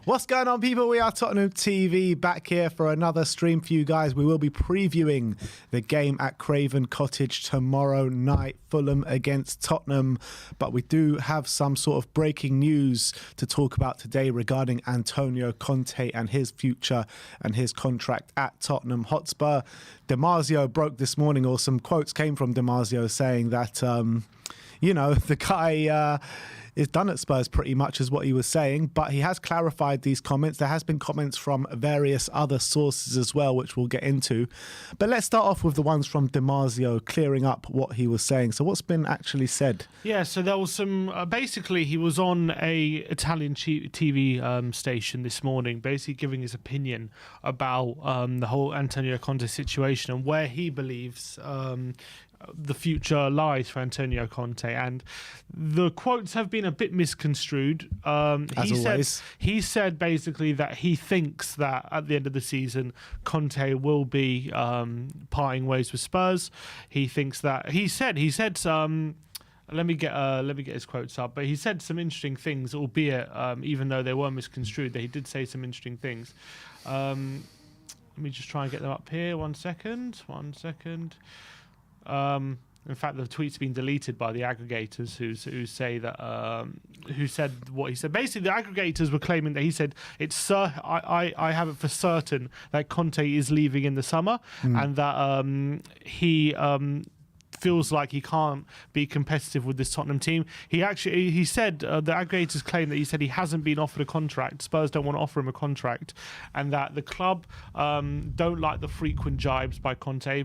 What's going on, people? We are Tottenham TV back here for another stream for you guys. We will be previewing the game at Craven Cottage tomorrow night, Fulham against Tottenham. But we do have some sort of breaking news to talk about today regarding Antonio Conte and his future and his contract at Tottenham Hotspur. DiMarzio broke this morning, or some quotes came from DiMarzio saying that, the guy is done at Spurs pretty much is what he was saying, but he has clarified these comments. There has been comments from various other sources as well, which we'll get into. But let's start off with the ones from DiMarzio clearing up what he was saying. So what's been actually said? Yeah, so there was some, basically he was on a Italian TV station this morning, basically giving his opinion about the whole Antonio Conte situation and where he believes the future lies for Antonio Conte, and the quotes have been a bit misconstrued. He said basically that he thinks that at the end of the season Conte will be parting ways with Spurs. He thinks that he said let me get his quotes up, but he said some interesting things, albeit even though they were misconstrued, that he did say some interesting things. Let me just try and get them up here. One second. In fact, the tweet's been deleted by the aggregators who say that who said what he said. Basically, the aggregators were claiming that he said I have it for certain that Conte is leaving in the summer, and that he feels like he can't be competitive with this Tottenham team. He said the aggregators claim that he said he hasn't been offered a contract. Spurs don't want to offer him a contract, and that the club don't like the frequent jibes by Conte.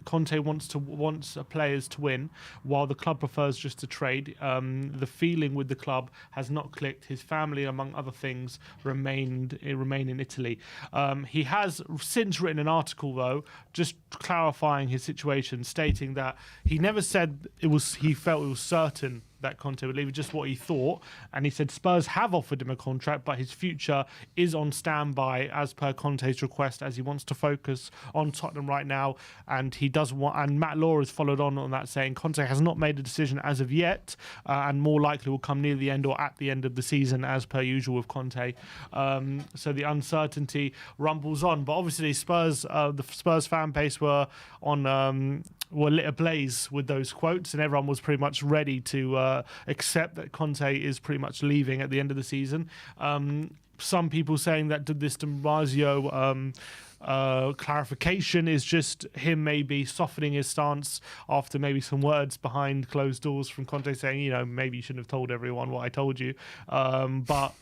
Conte wants players to win, while the club prefers just to trade. The feeling with the club has not clicked. His family, among other things, remain in Italy. He has since written an article, though, just clarifying his situation, stating that he never said he felt it was certain that Conte would leave, just what he thought. And he said Spurs have offered him a contract, but his future is on standby as per Conte's request, as he wants to focus on Tottenham right now. And he doesn't want, and Matt Law has followed on that, saying Conte has not made a decision as of yet, and more likely will come near the end or at the end of the season, as per usual with Conte. So the uncertainty rumbles on. But obviously the Spurs fan base were lit ablaze with those quotes, and everyone was pretty much ready to accept that Conte is pretty much leaving at the end of the season. Some people saying that this DiMarzio clarification is just him maybe softening his stance after maybe some words behind closed doors from Conte saying, maybe you shouldn't have told everyone what I told you. But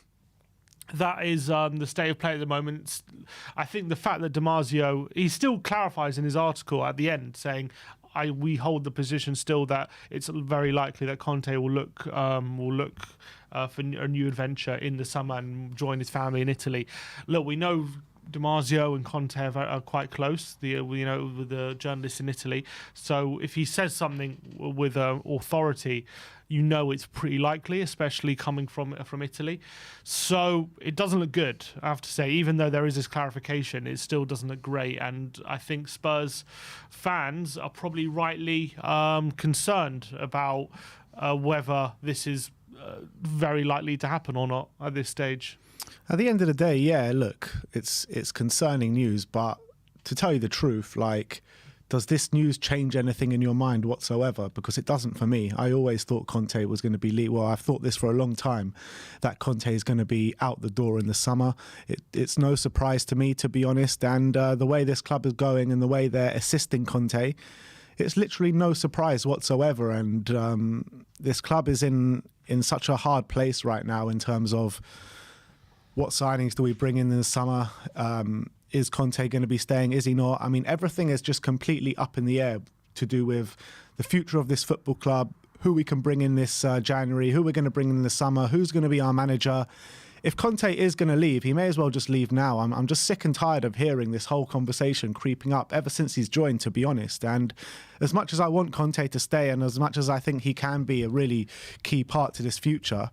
that is the state of play at the moment. I think the fact that DiMarzio, he still clarifies in his article at the end, saying we hold the position still that it's very likely that Conte will look for a new adventure in the summer and join his family in Italy. Look, we know DiMarzio and Conte are quite close, with the journalists in Italy. So if he says something with authority, it's pretty likely, especially coming from Italy. So it doesn't look good, I have to say. Even though there is this clarification, it still doesn't look great. And I think Spurs fans are probably rightly concerned about whether this is very likely to happen or not at this stage. At the end of the day, yeah, look, it's concerning news, but to tell you the truth, does this news change anything in your mind whatsoever? Because it doesn't for me. I always thought Conte was going to be I've thought this for a long time, that Conte is going to be out the door in the summer. It's no surprise to me, to be honest. And the way this club is going and the way they're assisting Conte, it's literally no surprise whatsoever. And this club is in such a hard place right now in terms of what signings do we bring in the summer? Is Conte going to be staying? Is he not? I mean, everything is just completely up in the air to do with the future of this football club, who we can bring in this January, who we're going to bring in the summer, who's going to be our manager. If Conte is going to leave, he may as well just leave now. I'm just sick and tired of hearing this whole conversation creeping up ever since he's joined, to be honest. And as much as I want Conte to stay, and as much as I think he can be a really key part to this future,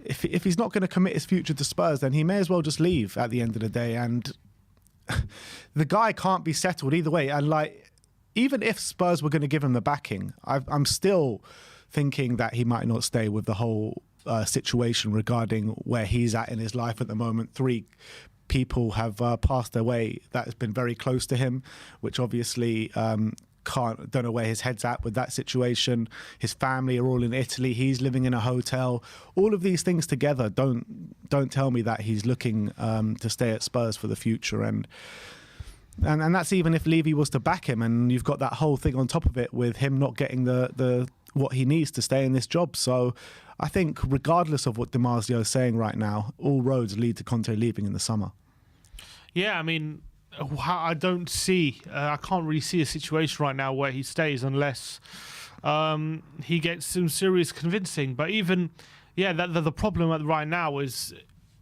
if he's not going to commit his future to Spurs, then he may as well just leave at the end of the day. And the guy can't be settled either way. And even if Spurs were going to give him the backing, I'm still thinking that he might not stay with the whole situation regarding where he's at in his life at the moment. 3 people have passed away that has been very close to him, which obviously don't know where his head's at with that situation. His family are all in Italy. He's living in a hotel. All of these things together don't tell me that he's looking to stay at Spurs for the future. And that's even if Levy was to back him, and you've got that whole thing on top of it with him not getting the what he needs to stay in this job. So I think regardless of what DiMarzio is saying right now, all roads lead to Conte leaving in the summer. Yeah, I mean, I don't see, I can't really see a situation right now where he stays unless he gets some serious convincing. But even, the problem right now is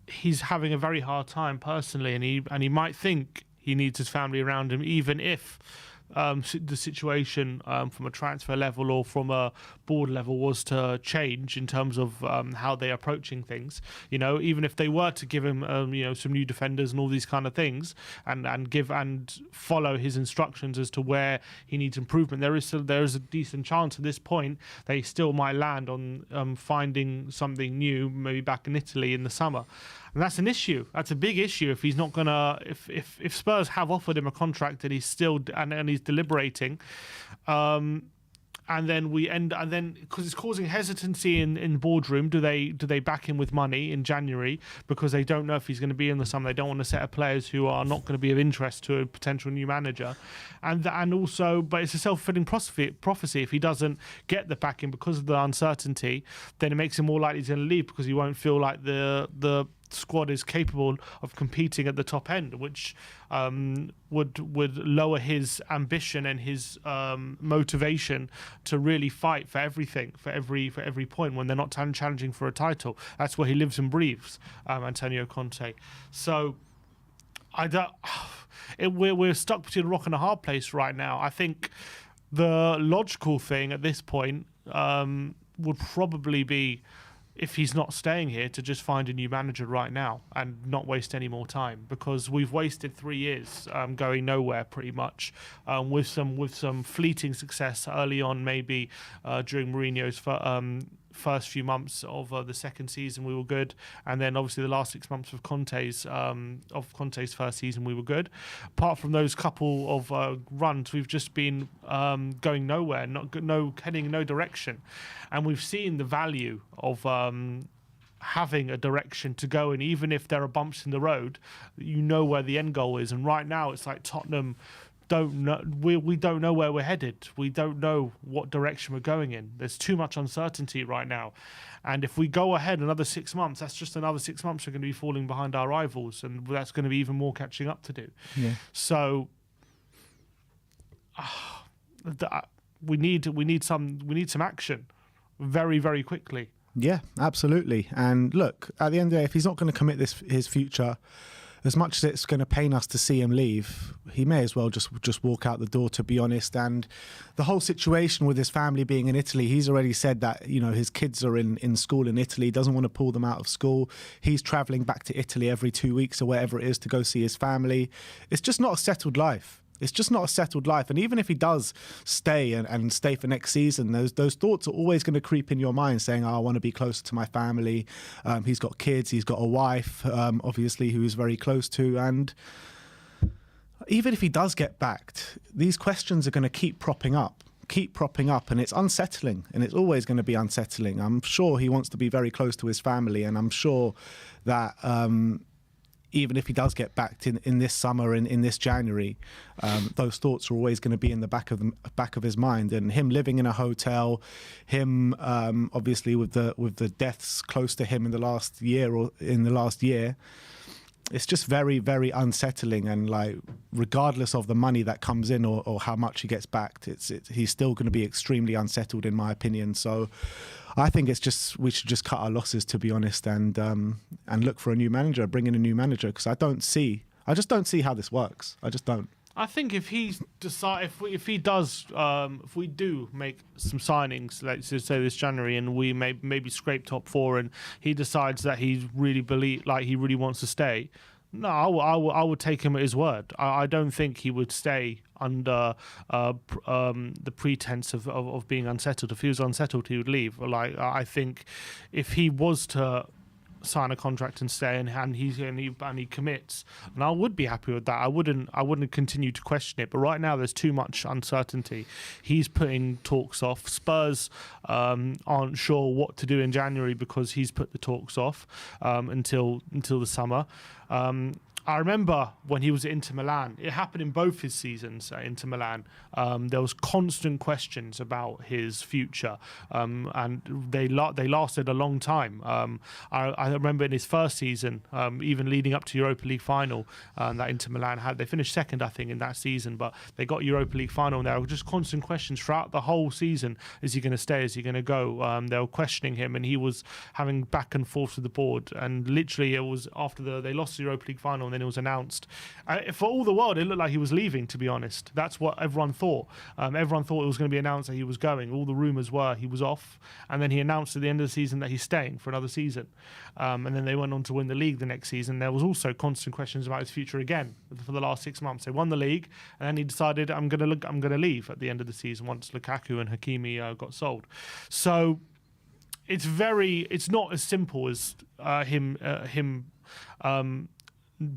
he's having a very hard time personally, and he might think he needs his family around him, even if the situation from a transfer level or from a board level was to change in terms of how they're approaching things. You know, even if they were to give him some new defenders and all these kind of things, and follow his instructions as to where he needs improvement, there is a decent chance at this point they still might land on finding something new, maybe back in Italy in the summer. And that's an issue. That's a big issue if he's not gonna. If Spurs have offered him a contract and he's still and he's deliberating, and then because it's causing hesitancy in boardroom. Do they back him with money in January because they don't know if he's going to be in the summer? They don't want a set of players who are not going to be of interest to a potential new manager, and also, but it's a self-fulfilling prophecy. If he doesn't get the backing because of the uncertainty, then it makes him more likely he's going to leave because he won't feel like the squad is capable of competing at the top end, which would lower his ambition and his motivation to really fight for everything, for every point when they're not challenging for a title. That's where he lives and breathes, Antonio Conte. So we're stuck between a rock and a hard place right now. I think the logical thing at this point would probably be, if he's not staying here, to just find a new manager right now and not waste any more time, because we've wasted 3 years going nowhere pretty much, with some fleeting success early on, maybe during Mourinho's first few months of the second season we were good, and then obviously the last 6 months of Conte's first season we were good. Apart from those couple of runs, we've just been going nowhere, heading in no direction, and we've seen the value of having a direction to go, and even if there are bumps in the road, you know where the end goal is. And right now it's like Tottenham don't know, we don't know where we're headed. We don't know what direction we're going in. There's too much uncertainty right now, and if we go ahead another 6 months, that's just another 6 months we're going to be falling behind our rivals, and that's going to be even more catching up to do. So we need some action very, very quickly. Yeah, absolutely. And look, at the end of the day, if he's not going to commit his future, as much as it's going to pain us to see him leave, he may as well just walk out the door, to be honest. And the whole situation with his family being in Italy, he's already said that, you know, his kids are in school in Italy, doesn't want to pull them out of school. He's travelling back to Italy every 2 weeks or wherever it is to go see his family. It's just not a settled life. It's just not a settled life. And even if he does stay and stay for next season, those thoughts are always going to creep in your mind, saying, oh, I want to be closer to my family. He's got kids. He's got a wife, obviously, who he's very close to. And even if he does get backed, these questions are going to keep propping up, and it's unsettling, and it's always going to be unsettling. I'm sure he wants to be very close to his family, and I'm sure that even if he does get backed in this summer, in this January, those thoughts are always going to be in the back of his mind. And him living in a hotel, him obviously with the deaths close to him in the last year, it's just very, very unsettling. And like, regardless of the money that comes in or how much he gets backed, he's still going to be extremely unsettled, in my opinion. So I think we should just cut our losses, to be honest, and look for a new manager, bring in a new manager, because I just don't see how this works. I just don't. I think if we do make some signings, let's just say this January, and we maybe scrape top four, and he decides that he really wants to stay, No, I would take him at his word. I don't think he would stay under the pretense of being unsettled. If he was unsettled, he would leave. Like, I think if he was to sign a contract and stay, and he commits, and I would be happy with that. I wouldn't continue to question it. But right now, there's too much uncertainty. He's putting talks off. Spurs aren't sure what to do in January because he's put the talks off until the summer. I remember when he was at Inter Milan, it happened in both his seasons at Inter Milan. There was constant questions about his future, and they lasted a long time. I remember in his first season, even leading up to Europa League final, that Inter Milan had. They finished second, I think, in that season, but they got Europa League final, and there were just constant questions throughout the whole season. Is he going to stay? Is he going to go? They were questioning him, and he was having back and forth with the board. And literally, it was after they lost the Europa League final, and then it was announced. For all the world, it looked like he was leaving, to be honest. That's what everyone thought. Everyone thought it was going to be announced that he was going. All the rumours were he was off, and then he announced at the end of the season that he's staying for another season. And then they went on to win the league the next season. There was also constant questions about his future again for the last 6 months. They won the league, and then he decided, I'm going to leave at the end of the season once Lukaku and Hakimi got sold. So it's not as simple as him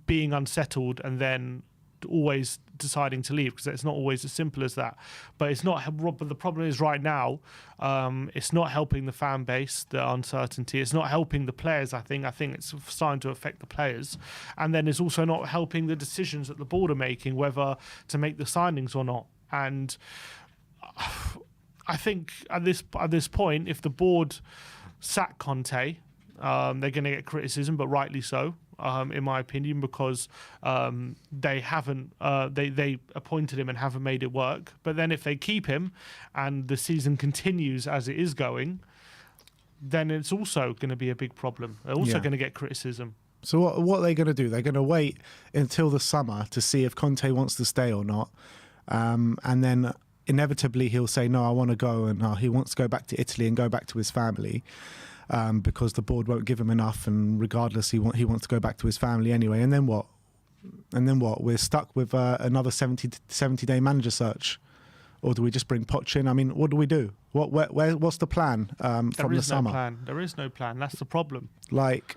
being unsettled and then always deciding to leave, because it's not always as simple as that. But it's not. But the problem is right now, it's not helping the fan base, the uncertainty. It's not helping the players. I think it's starting to affect the players, and then it's also not helping the decisions that the board are making, whether to make the signings or not. And I think at this point, if the board sack Conte, they're going to get criticism, but rightly so. In my opinion, because they haven't they appointed him and haven't made it work. But then if they keep him and the season continues as it is going, then it's also going to be a big problem. They're also going to get criticism. So what are they going to do? They're going to wait until the summer to see if Conte wants to stay or not, and then inevitably he'll say, no, I want to go, and he wants to go back to Italy and go back to his family. Because the board won't give him enough, and regardless, he wants to go back to his family anyway. And then what? We're stuck with another 70-day manager search, or do we just bring Poch in? I mean, what do we do? What's the plan from the summer? There is no plan. That's the problem. Like,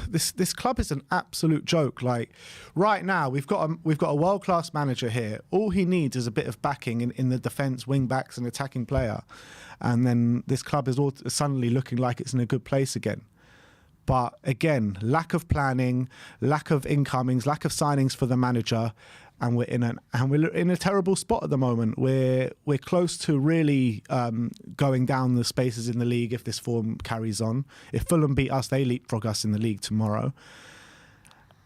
this club is an absolute joke. Like, right now we've got a world-class manager here. All he needs is a bit of backing in the defence, wing backs, and attacking player, and then this club is all suddenly looking like it's in a good place again. But again, lack of planning, lack of incomings, lack of signings for the manager, and we're in a terrible spot at the moment. We're close to really going down the spaces in the league if this form carries on. If Fulham beat us, they leapfrog us in the league tomorrow.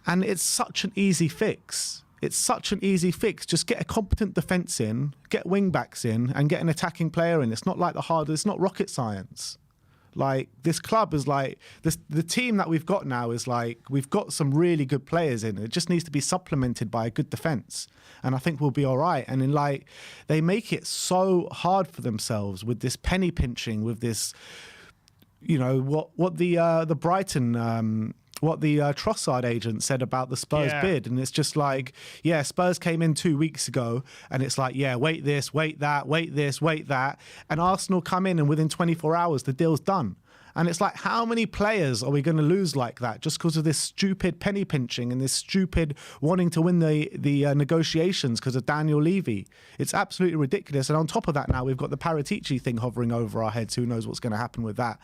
And it's such an easy fix. Just get a competent defence in, get wing backs in, and get an attacking player in. It's not like it's not rocket science. Like, this club is like the team that we've got now is like, we've got some really good players in. It just needs to be supplemented by a good defence, and I think we'll be all right. And then, they make it so hard for themselves with this penny pinching, with this, what the Brighton. What the Trossard agent said about the Spurs bid. And it's just like, Spurs came in 2 weeks ago, and it's like, wait this, wait that, wait this, wait that. And Arsenal come in, and within 24 hours, the deal's done. And it's like, how many players are we going to lose like that just because of this stupid penny pinching and this stupid wanting to win the negotiations because of Daniel Levy? It's absolutely ridiculous. And on top of that, now we've got the Paratici thing hovering over our heads. Who knows what's going to happen with that?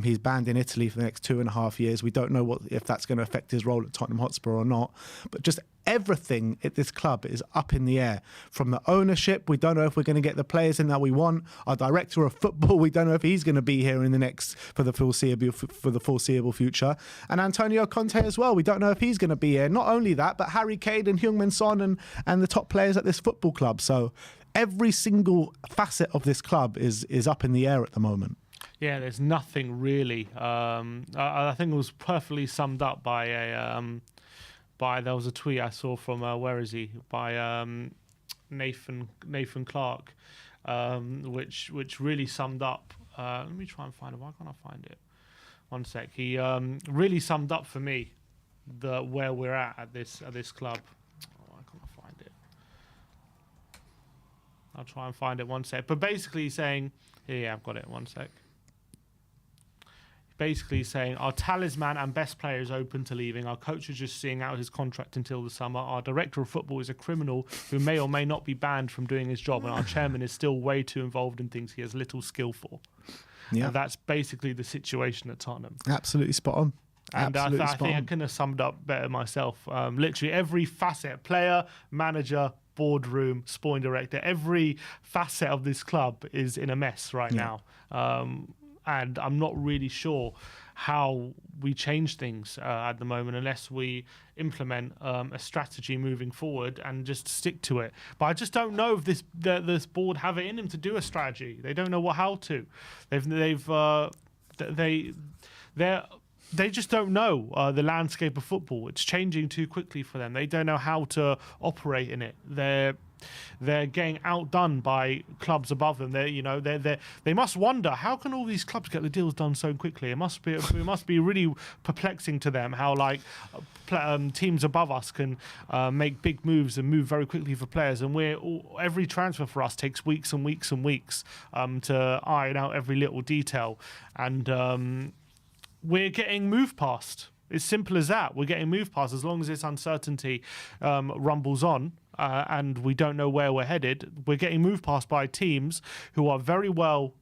He's banned in Italy for the next 2.5 years. We don't know if that's going to affect his role at Tottenham Hotspur or not. But just everything at this club is up in the air. From the ownership, we don't know if we're going to get the players in that we want. Our director of football, we don't know if he's going to be here for the foreseeable future. And Antonio Conte as well, we don't know if he's going to be here. Not only that, but Harry Kane and Heung-min Son and the top players at this football club. So every single facet of this club is up in the air at the moment. Yeah, there's nothing really. I think it was perfectly summed up by there was a tweet I saw from by Nathan Clark, which really summed up. Let me try and find it. Why can't I find it? One sec. He really summed up for me where we're at this club. Oh, I can't find it. I'll try and find it one sec. But basically saying, yeah, I've got it. One sec. Basically saying our talisman and best player is open to leaving. Our coach is just seeing out his contract until the summer. Our director of football is a criminal who may or may not be banned from doing his job. And our chairman is still way too involved in things he has little skill for. Yeah. And that's basically the situation at Tottenham. Absolutely spot on. And I think I couldn't have summed up better myself. Literally every facet, player, manager, boardroom, sporting director, every facet of this club is in a mess right now. And I'm not really sure how we change things at the moment unless we implement a strategy moving forward and just stick to it. But I just don't know if this board have it in them to do a strategy. They don't know how to. They just don't know the landscape of football. It's changing too quickly for them. They don't know how to operate in it. They're getting outdone by clubs above them. They must wonder, how can all these clubs get the deals done so quickly? It must be really perplexing to them how teams above us can make big moves and move very quickly for players, and every transfer for us takes weeks and weeks and weeks to iron out every little detail, and we're getting moved past. It's simple as that. We're getting moved past as long as this uncertainty rumbles on. And we don't know where we're headed. We're getting moved past by teams who are very well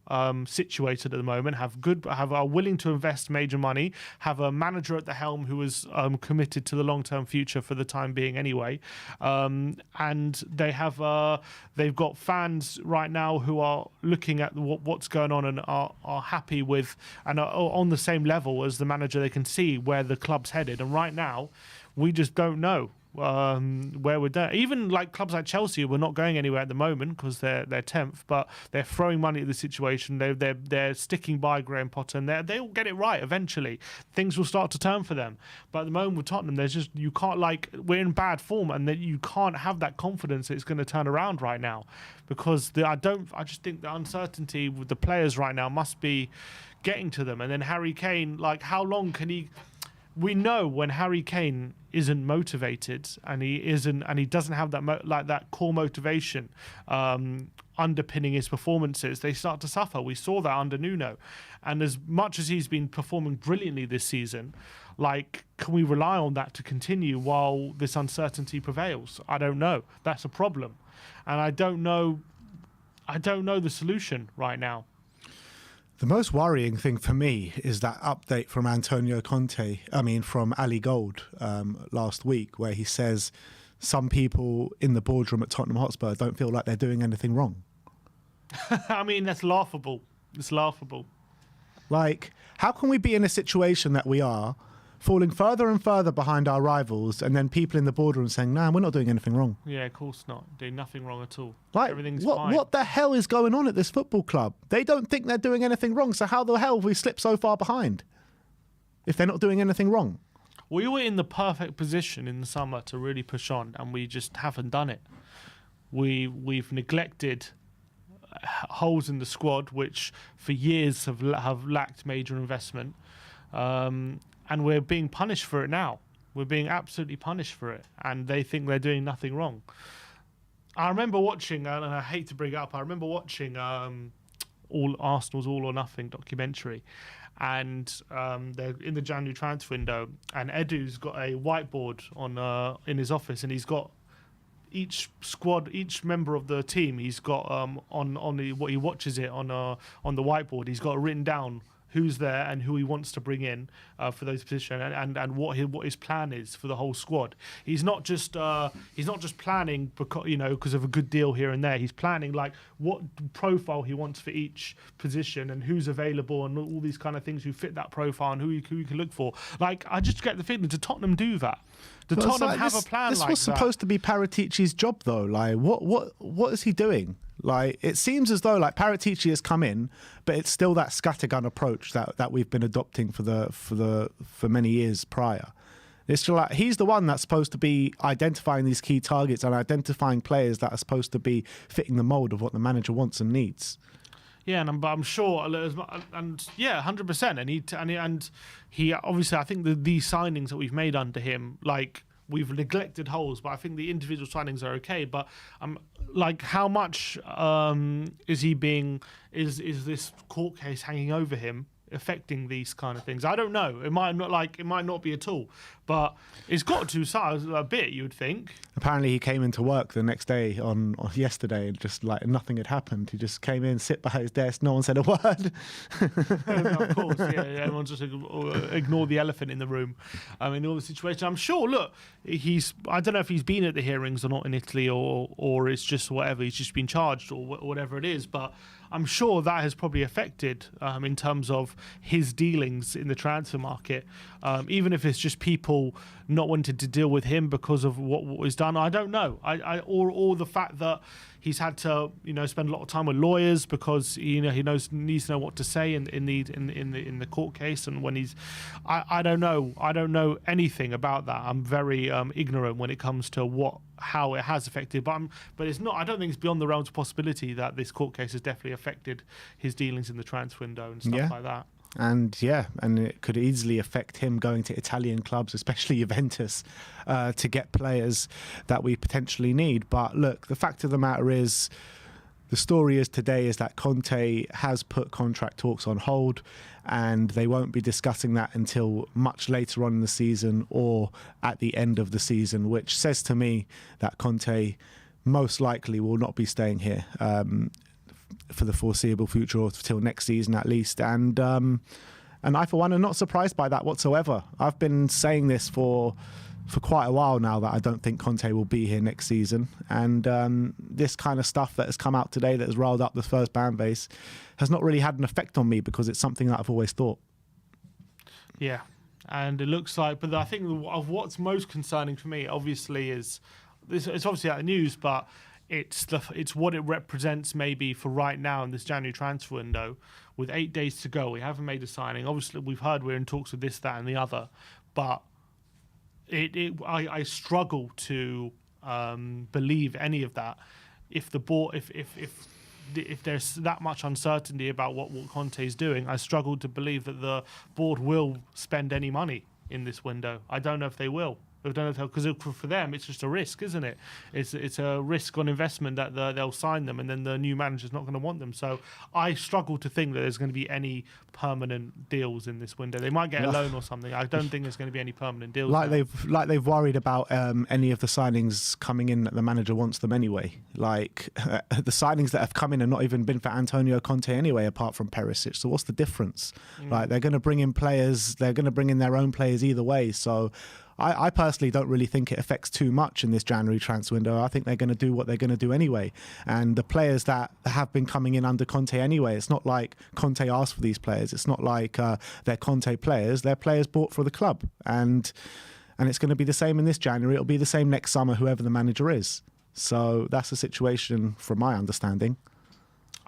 situated at the moment, are willing to invest major money, have a manager at the helm who is committed to the long-term future for the time being anyway, and they've got fans right now who are looking at what's going on and are happy with and are on the same level as the manager. They can see where the club's headed, and right now we just don't know where we're there. Even like clubs like Chelsea, we're not going anywhere at the moment because they're 10th, but they're throwing money at the situation. They're sticking by Graham Potter, and they'll get it right eventually. Things will start to turn for them. But at the moment with Tottenham, you can't, we're in bad form, and that you can't have that confidence that it's going to turn around right now, because I just think the uncertainty with the players right now must be getting to them. And then Harry Kane, how long can he? We know when Harry Kane isn't motivated and he doesn't have that core motivation underpinning his performances, they start to suffer. We saw that under Nuno, and as much as he's been performing brilliantly this season, can we rely on that to continue while this uncertainty prevails? I don't know. That's a problem, and I don't know the solution right now. The most worrying thing for me is that update from from Ali Gold last week, where he says some people in the boardroom at Tottenham Hotspur don't feel like they're doing anything wrong. I mean, that's laughable. It's laughable. How can we be in a situation that we are, falling further and further behind our rivals, and then people in the boardroom saying, "Nah, we're not doing anything wrong." Yeah, of course not. Doing nothing wrong at all. Everything's fine. What the hell is going on at this football club? They don't think they're doing anything wrong, so how the hell have we slipped so far behind if they're not doing anything wrong? We were in the perfect position in the summer to really push on, and we just haven't done it. We've neglected holes in the squad, which for years have lacked major investment. And we're being punished for it now. We're being absolutely punished for it. And they think they're doing nothing wrong. I remember watching, and I hate to bring it up, Arsenal's All or Nothing documentary. And they're in the January transfer window. And Edu's got a whiteboard in his office. And he's got each member of the team, he's got what he watches it on the whiteboard. He's got written down who's there and who he wants to bring in for those positions, and what his plan is for the whole squad. He's not just planning because of a good deal here and there. He's planning what profile he wants for each position and who's available and all these kind of things who fit that profile and who you can look for. I just get the feeling, did Tottenham do that? Did Tottenham have a plan like that? This was supposed to be Paratici's job, though. What is he doing? It seems as though Paratici has come in, but it's still that scattergun approach that we've been adopting for many years prior. It's just he's the one that's supposed to be identifying these key targets and identifying players that are supposed to be fitting the mold of what the manager wants and needs. Yeah, but I'm sure, and yeah, 100%. And he obviously, I think these signings that we've made under him, like, we've neglected holes, but I think the individual signings are okay. But like, how much is this court case hanging over him, affecting these kind of things? I don't know. It might not be at all, but it's got to a bit, you would think. Apparently, he came into work the next day on yesterday, and just like nothing had happened. He just came in, sit behind his desk, no one said a word. Of course, yeah. Everyone just ignore the elephant in the room. I mean, all the situation. I'm sure. Look, I don't know if he's been at the hearings or not in Italy, or it's just whatever. He's just been charged or whatever it is, but I'm sure that has probably affected in terms of his dealings in the transfer market. Even if it's just people not wanting to deal with him because of what was done. I don't know. Or the fact that he's had to, spend a lot of time with lawyers because he needs to know what to say in the court case, and when I don't know. I don't know anything about that. I'm very ignorant when it comes to how it has affected. But it's not. I don't think it's beyond the realms of possibility that this court case has definitely affected his dealings in the transfer window and stuff like that. And it could easily affect him going to Italian clubs, especially Juventus, to get players that we potentially need. But look, the fact of the matter is, the story today is that Conte has put contract talks on hold, and they won't be discussing that until much later on in the season or at the end of the season, which says to me that Conte most likely will not be staying here for the foreseeable future, or till next season at least. And I, for one, am not surprised by that whatsoever. I've been saying this for quite a while now, that I don't think Conte will be here next season. And this kind of stuff that has come out today that has riled up the Spurs fan base has not really had an effect on me, because it's something that I've always thought. Yeah. And it looks like, but I think of what's most concerning for me, obviously, is it's obviously out of news, but it's what it represents maybe for right now in this January transfer window. With 8 days to go, we haven't made a signing. Obviously, we've heard we're in talks with this, that, and the other, but I struggle to believe any of that. If the board, if there's that much uncertainty about what Conte is doing, I struggle to believe that the board will spend any money in this window. I don't know if they will. I don't know, because for them it's just a risk, isn't it? It's a risk on investment that they'll sign them, and then the new manager's not going to want them. So I struggle to think that there's going to be any permanent deals in this window. They might get a loan or something. I don't think there's going to be any permanent deals. They've worried about any of the signings coming in that the manager wants them anyway. Like the signings that have come in have not even been for Antonio Conte anyway, apart from Perisic. So what's the difference? Like, they're going to bring in players. They're going to bring in their own players either way. So I personally don't really think it affects too much in this January transfer window. I think they're going to do what they're going to do anyway. And the players that have been coming in under Conte anyway, it's not like Conte asked for these players. It's not like they're Conte players. They're players bought for the club. And it's going to be the same in this January. It'll be the same next summer, whoever the manager is. So that's the situation from my understanding.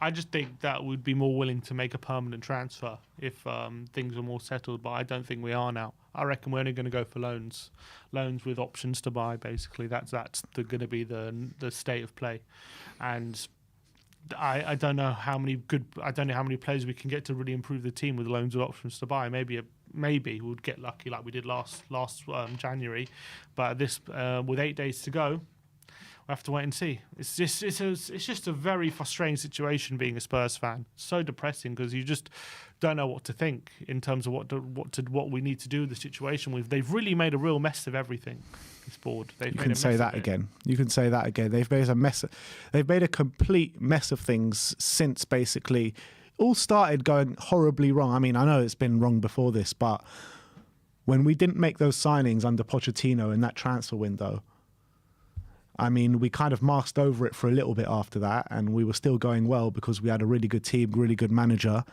I just think that we'd be more willing to make a permanent transfer if things are more settled, but I don't think we are now. I reckon we're only going to go for loans with options to buy. Basically, that's going to be the state of play, and I don't know how many players we can get to really improve the team with loans with options to buy. Maybe we'll get lucky like we did last January, but this with 8 days to go, we'll have to wait and see. It's just a very frustrating situation being a Spurs fan. It's so depressing because you just don't know what to think in terms of what we need to do with the situation. They've really made a real mess of everything. This board. You can say that again. They've made a mess. They've made a complete mess of things since basically all started going horribly wrong. I mean, I know it's been wrong before this, but when we didn't make those signings under Pochettino in that transfer window, I mean, we kind of masked over it for a little bit after that, and we were still going well because we had a really good team, really good manager.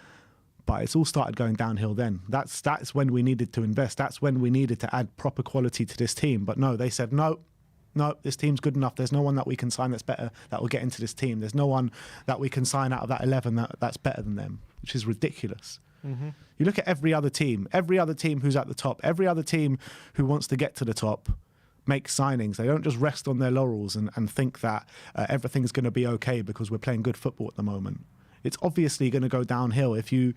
But it's all started going downhill then. That's when we needed to invest. That's when we needed to add proper quality to this team. But no, they said, no, this team's good enough. There's no one that we can sign that's better, that will get into this team. There's no one that we can sign out of that 11 that's better than them, which is ridiculous. Mm-hmm. You look at every other team who's at the top, every other team who wants to get to the top, make signings. They don't just rest on their laurels and think that everything's going to be okay because we're playing good football at the moment. it's obviously going to go downhill if you.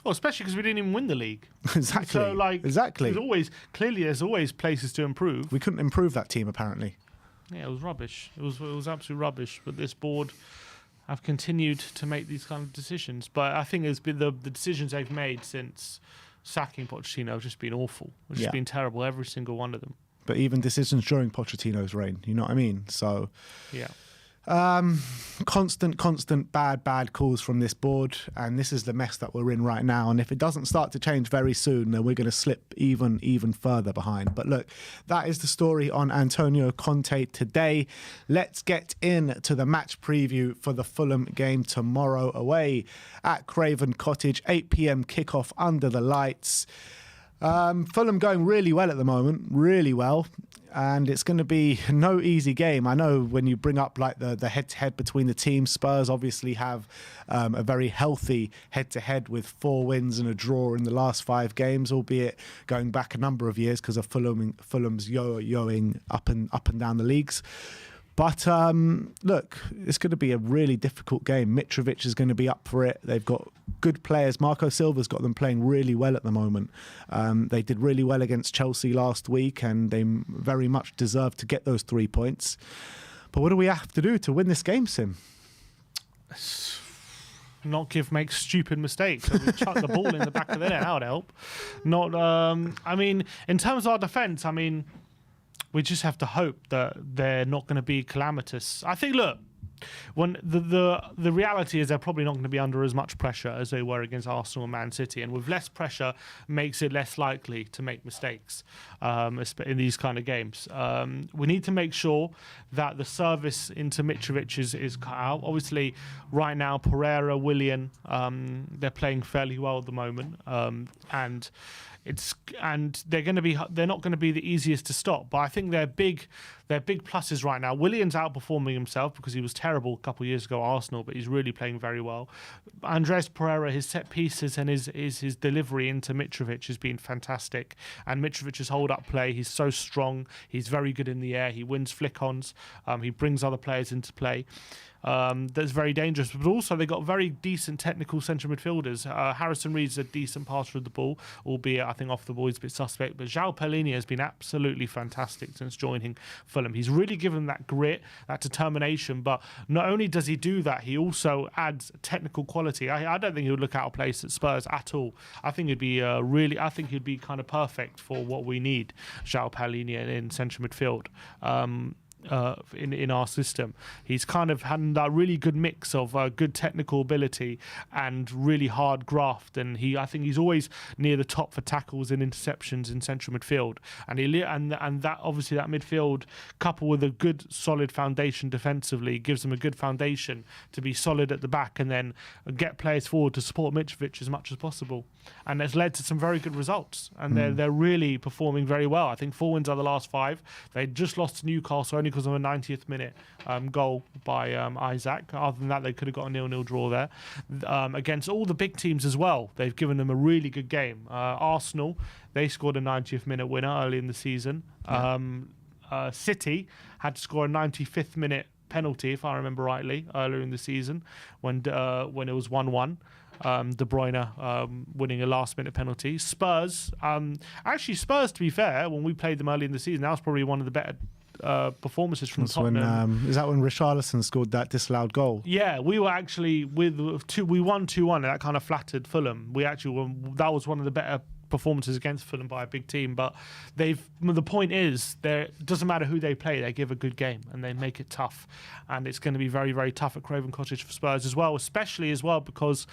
Well, especially because we didn't even win the league. Exactly. So, like, exactly. There's always places to improve. We couldn't improve that team apparently. Yeah, it was rubbish. It was absolute rubbish. But this board have continued to make these kind of decisions. But I think it's been the decisions they've made since sacking Pochettino have just been awful. It's just been terrible, every single one of them. But even decisions during Pochettino's reign, you know what I mean? So, yeah. Constant bad calls from this board, and this is the mess that we're in right now. And if it doesn't start to change very soon, then we're going to slip even further behind. But look, that is the story on Antonio Conte today. Let's get into the match preview for the Fulham game tomorrow away at Craven Cottage, 8 p.m. kickoff under the lights. Fulham going really well at the moment, really well. And it's going to be no easy game. I know when you bring up like the head-to-head between the teams, Spurs obviously have a very healthy head-to-head with 4 wins and a draw in the last 5 games, albeit going back a number of years because of Fulham's yo-yoing up and down the leagues. But look, it's going to be a really difficult game. Mitrovic is going to be up for it. They've got good players. Marco Silva's got them playing really well at the moment. They did really well against Chelsea last week, and they very much deserve to get those 3 points. But what do we have to do to win this game, Sim? Not make stupid mistakes. So we chuck the ball in the back of the net. That would help. Not. I mean, in terms of our defence, I mean, we just have to hope that they're not going to be calamitous. I think, look, when the reality is they're probably not going to be under as much pressure as they were against Arsenal and Man City, and with less pressure makes it less likely to make mistakes in these kind of games. We need to make sure that the service into Mitrovic is cut out. Obviously, right now, Pereira, Willian, they're playing fairly well at the moment, and they're not going to be the easiest to stop. But I think they're big pluses right now. Willian's outperforming himself because he was terrible a couple of years ago at Arsenal, but he's really playing very well. Andres Pereira, his set pieces and his delivery into Mitrovic has been fantastic. And Mitrovic's hold-up play, he's so strong. He's very good in the air. He wins flick-ons. He brings other players into play. That's very dangerous. But also, they got very decent technical central midfielders. Harrison Reed's a decent passer of the ball, albeit I think off the ball he's a bit suspect. But João Palhinha has been absolutely fantastic since joining Fulham. He's really given that grit, that determination. But not only does he do that, he also adds technical quality. I don't think he would look out of place at Spurs at all. I think he'd be he'd be kind of perfect for what we need. João Palhinha in central midfield. In our system, he's kind of had that really good mix of good technical ability and really hard graft, and I think he's always near the top for tackles and interceptions in central midfield, and that obviously that midfield coupled with a good solid foundation defensively gives them a good foundation to be solid at the back and then get players forward to support Mitrovic as much as possible, and it's led to some very good results, and they're really performing very well. I think 4 wins out of the last 5. They just lost to Newcastle only because of a 90th minute goal by Isaac. Other than that, they could have got a 0-0 draw there. Against all the big teams as well, they've given them a really good game. Arsenal, they scored a 90th minute winner early in the season. City had to score a 95th minute penalty, if I remember rightly, earlier in the season when it was 1-1. De Bruyne winning a last-minute penalty. Spurs, to be fair, when we played them early in the season, that was probably one of the better performances from Tottenham. Is that when Richarlison scored that disallowed goal? Yeah, we were actually we won 2-1, and that kind of flattered Fulham. That was one of the better performances against Fulham by a big team, but the point is, it doesn't matter who they play, they give a good game and they make it tough, and it's going to be very, very tough at Craven Cottage for Spurs as well, especially as well because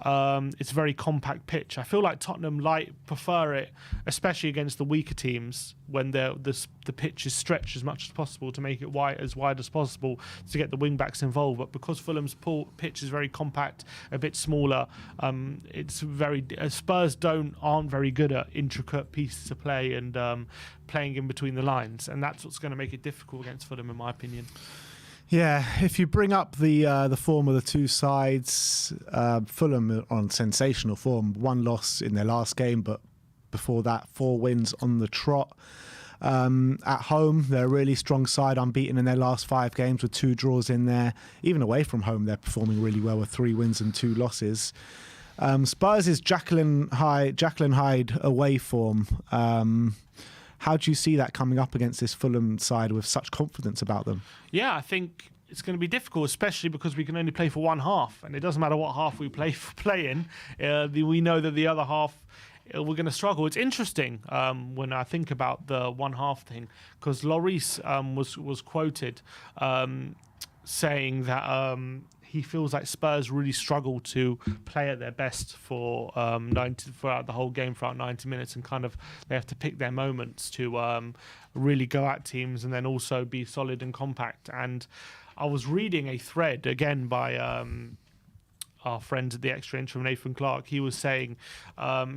it's a very compact pitch. I feel like Tottenham prefer it, especially against the weaker teams, when the pitch is stretched as much as possible to make it as wide as possible to get the wing backs involved. But because Fulham's pitch is very compact, a bit smaller, Spurs aren't very good at intricate pieces of play and playing in between the lines, and that's what's going to make it difficult against Fulham, in my opinion. Yeah, if you bring up the form of the two sides, Fulham on sensational form. 1 loss in their last game, but before that, 4 wins on the trot. At home, they're a really strong side, unbeaten in their last 5 games with 2 draws in there. Even away from home, they're performing really well with 3 wins and 2 losses. Spurs is Jekyll and Hyde away form. How do you see that coming up against this Fulham side with such confidence about them? Yeah, I think it's going to be difficult, especially because we can only play for one half, and it doesn't matter what half we play in. We know that the other half we're going to struggle. It's interesting when I think about the one half thing, because Lloris was quoted saying that he feels like Spurs really struggle to play at their best for throughout the whole game, throughout 90 minutes, and kind of they have to pick their moments to really go at teams and then also be solid and compact. And I was reading a thread again by our friend at the Extra Inch from Nathan Clark. He was saying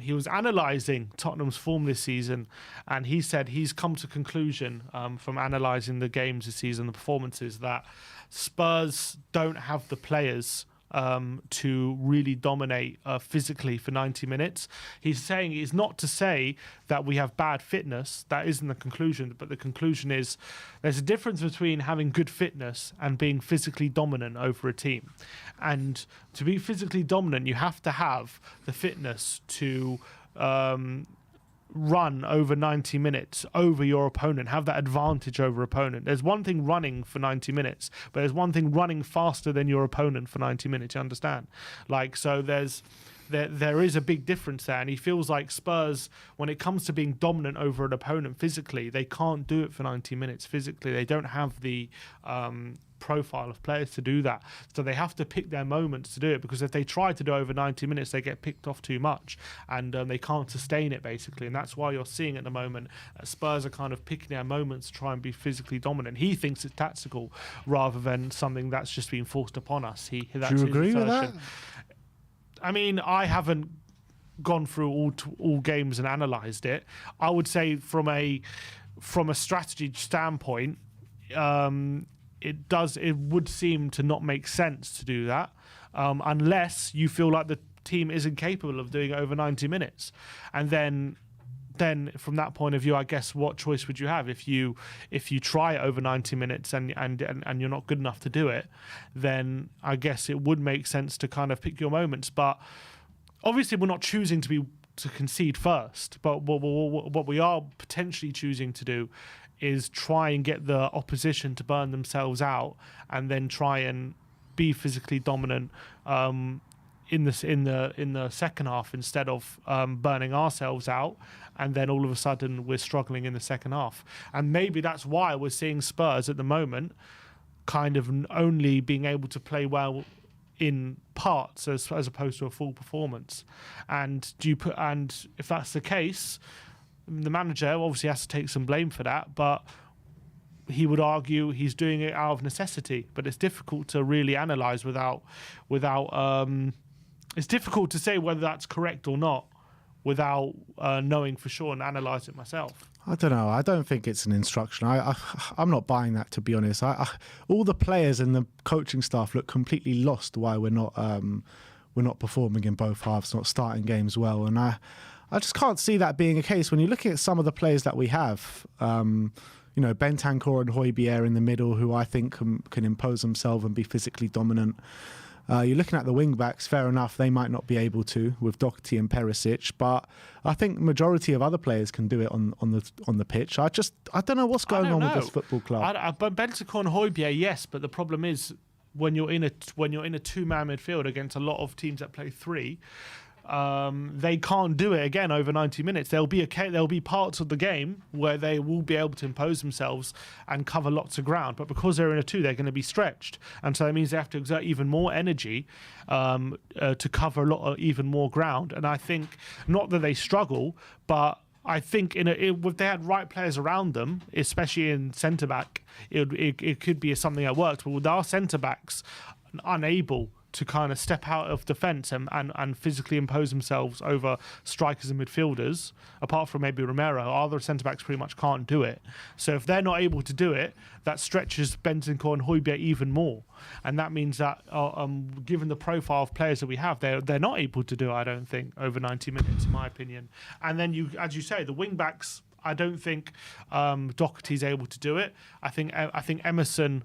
he was analysing Tottenham's form this season, and he said he's come to conclusion from analysing the games this season, the performances, that Spurs don't have the players to really dominate physically for 90 minutes. He's saying it's not to say that we have bad fitness. That isn't the conclusion, but the conclusion is there's a difference between having good fitness and being physically dominant over a team. And to be physically dominant, you have to have the fitness to run over 90 minutes over your opponent, have that advantage over opponent. There's one thing running for 90 minutes, but there's one thing running faster than your opponent for 90 minutes, you understand? So there is a big difference there, and he feels like Spurs, when it comes to being dominant over an opponent physically, they can't do it for 90 minutes physically. They don't have the profile of players to do that, so they have to pick their moments to do it, because if they try to do over 90 minutes they get picked off too much, and they can't sustain it basically. And that's why you're seeing at the moment Spurs are kind of picking their moments to try and be physically dominant. He thinks it's tactical rather than something that's just been forced upon us. That's do you agree with that? I mean, I haven't gone through all games and analysed it. I would say from a strategy standpoint, it would seem to not make sense to do that unless you feel like the team isn't capable of doing it over 90 minutes. And then from that point of view, I guess what choice would you have if you try it over 90 minutes and you're not good enough to do it? Then I guess it would make sense to kind of pick your moments. But obviously we're not choosing to concede first, but what we are potentially choosing to do is try and get the opposition to burn themselves out, and then try and be physically dominant in the second half, instead of burning ourselves out, and then all of a sudden we're struggling in the second half. And maybe that's why we're seeing Spurs at the moment kind of only being able to play well in parts as opposed to a full performance. And if that's the case, the manager obviously has to take some blame for that, but he would argue he's doing it out of necessity. But it's difficult to really analyse without it's difficult to say whether that's correct or not without knowing for sure and analyse it myself. I don't know. I don't think it's an instruction. I'm not buying that, to be honest. All the players and the coaching staff look completely lost why we're not performing in both halves, not starting games well. And I just can't see that being a case. When you're looking at some of the players that we have, Bentancur and Højbjerg in the middle, who I think can impose themselves and be physically dominant. You're looking at the wing backs. Fair enough, they might not be able to with Doherty and Perisic, but I think the majority of other players can do it on the pitch. I don't know what's going on with this football club. But Bentancur and Højbjerg, yes, but the problem is when you're in a two-man midfield against a lot of teams that play three. They can't do it again over 90 minutes. There'll be parts of the game where they will be able to impose themselves and cover lots of ground, but because they're in a two, they're going to be stretched, and so that means they have to exert even more energy to cover even more ground. And I think not that they struggle, but I think if they had right players around them, especially in centre back, it could be something that worked. But with our centre backs unable to kind of step out of defence and physically impose themselves over strikers and midfielders, apart from maybe Romero, other centre-backs pretty much can't do it. So if they're not able to do it, that stretches Bentancur and Højbjerg even more. And that means that, given the profile of players that we have, they're not able to do it, I don't think, over 90 minutes, in my opinion. And then, as you say, the wing-backs, I don't think Doherty's able to do it. I think Emerson.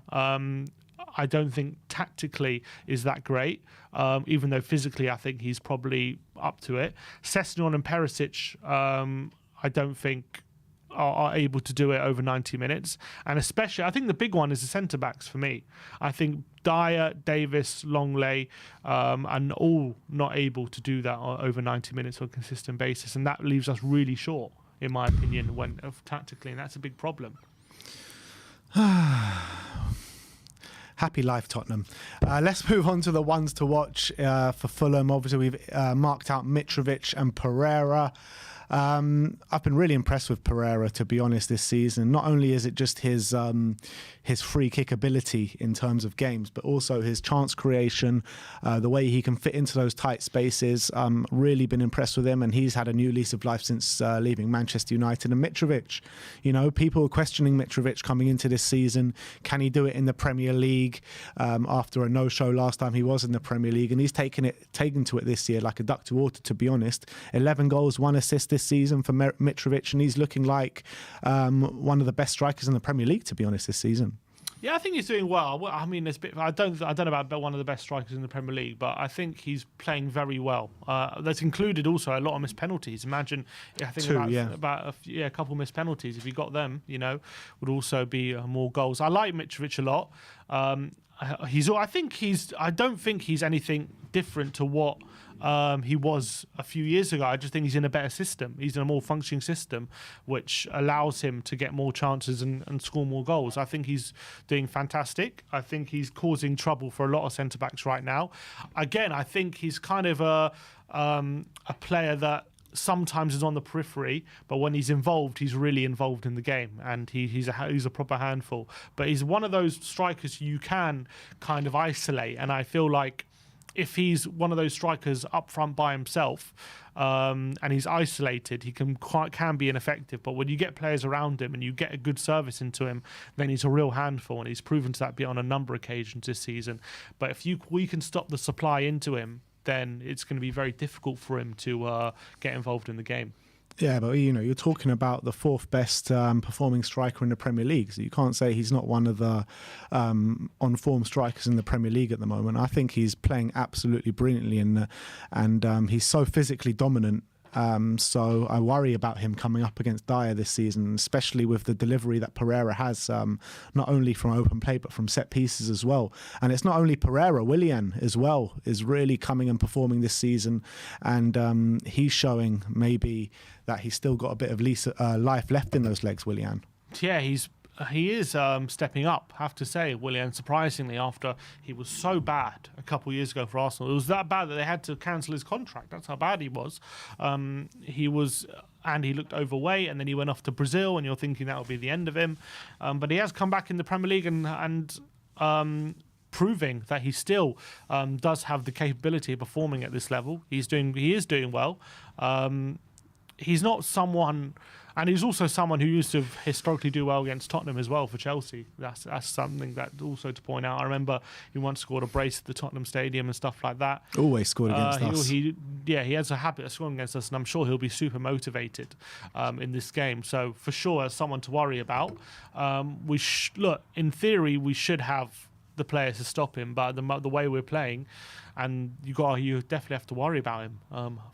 I don't think tactically is that great, even though physically I think he's probably up to it. Sessegnon and Perisic, I don't think are able to do it over 90 minutes. And especially, I think the big one is the centre-backs for me. I think Dyer, Davis, Longley are all not able to do that over 90 minutes on a consistent basis. And that leaves us really short, in my opinion, tactically. And that's a big problem. Happy life, Tottenham. Let's move on to the ones to watch for Fulham. Obviously, we've marked out Mitrovic and Pereira. I've been really impressed with Pereira, to be honest, this season. Not only is it just his free kick ability in terms of games, but also his chance creation, the way he can fit into those tight spaces. Really been impressed with him, and he's had a new lease of life since leaving Manchester United. And Mitrovic, people were questioning Mitrovic coming into this season. Can he do it in the Premier League after a no-show last time he was in the Premier League? And he's taken to it this year like a duck to water, to be honest. 11 goals, 1 assist this season for Mitrovic, and he's looking like one of the best strikers in the Premier League, to be honest, this season. Yeah, I think he's doing well. I mean, I don't know about one of the best strikers in the Premier League, but I think he's playing very well. That's included also a lot of missed penalties. Imagine, I think about a couple missed penalties. If he got them, would also be more goals. I like Mitrovic a lot. I don't think he's anything different to what he was a few years ago. I just think he's in a better system. He's in a more functioning system, which allows him to get more chances and score more goals. I think he's doing fantastic. I think he's causing trouble for a lot of centre-backs right now. Again, I think he's kind of a player that sometimes is on the periphery, but when he's involved, he's really involved in the game, and he's a proper handful. But he's one of those strikers you can kind of isolate, and I feel like if he's one of those strikers up front by himself and he's isolated, he can be ineffective. But when you get players around him and you get a good service into him, then he's a real handful, and he's proven to that be on a number of occasions this season. But if we can stop the supply into him, then it's going to be very difficult for him to get involved in the game. Yeah, but you're talking about the 4th best performing striker in the Premier League, so you can't say he's not one of the on-form strikers in the Premier League at the moment. I think he's playing absolutely brilliantly, and he's so physically dominant. So I worry about him coming up against Dyer this season, especially with the delivery that Pereira has, not only from open play but from set pieces as well. And it's not only Pereira, Willian as well is really coming and performing this season, and he's showing maybe that he's still got a bit of life left in those legs, Willian. Yeah, he is stepping up, I have to say, Willian, surprisingly, after he was so bad a couple of years ago for Arsenal. It was that bad that they had to cancel his contract. That's how bad he was. He looked overweight, and then he went off to Brazil, and you're thinking that would be the end of him. But he has come back in the Premier League and proving that he still does have the capability of performing at this level. He is doing well. He's not someone... And he's also someone who used to historically do well against Tottenham as well for Chelsea. That's something that also to point out. I remember he once scored a brace at the Tottenham Stadium and stuff like that. Always scored against us. He has a habit of scoring against us, and I'm sure he'll be super motivated in this game. So for sure, as someone to worry about. Look, in theory, we should have the players to stop him, but the way we're playing, and you definitely have to worry about him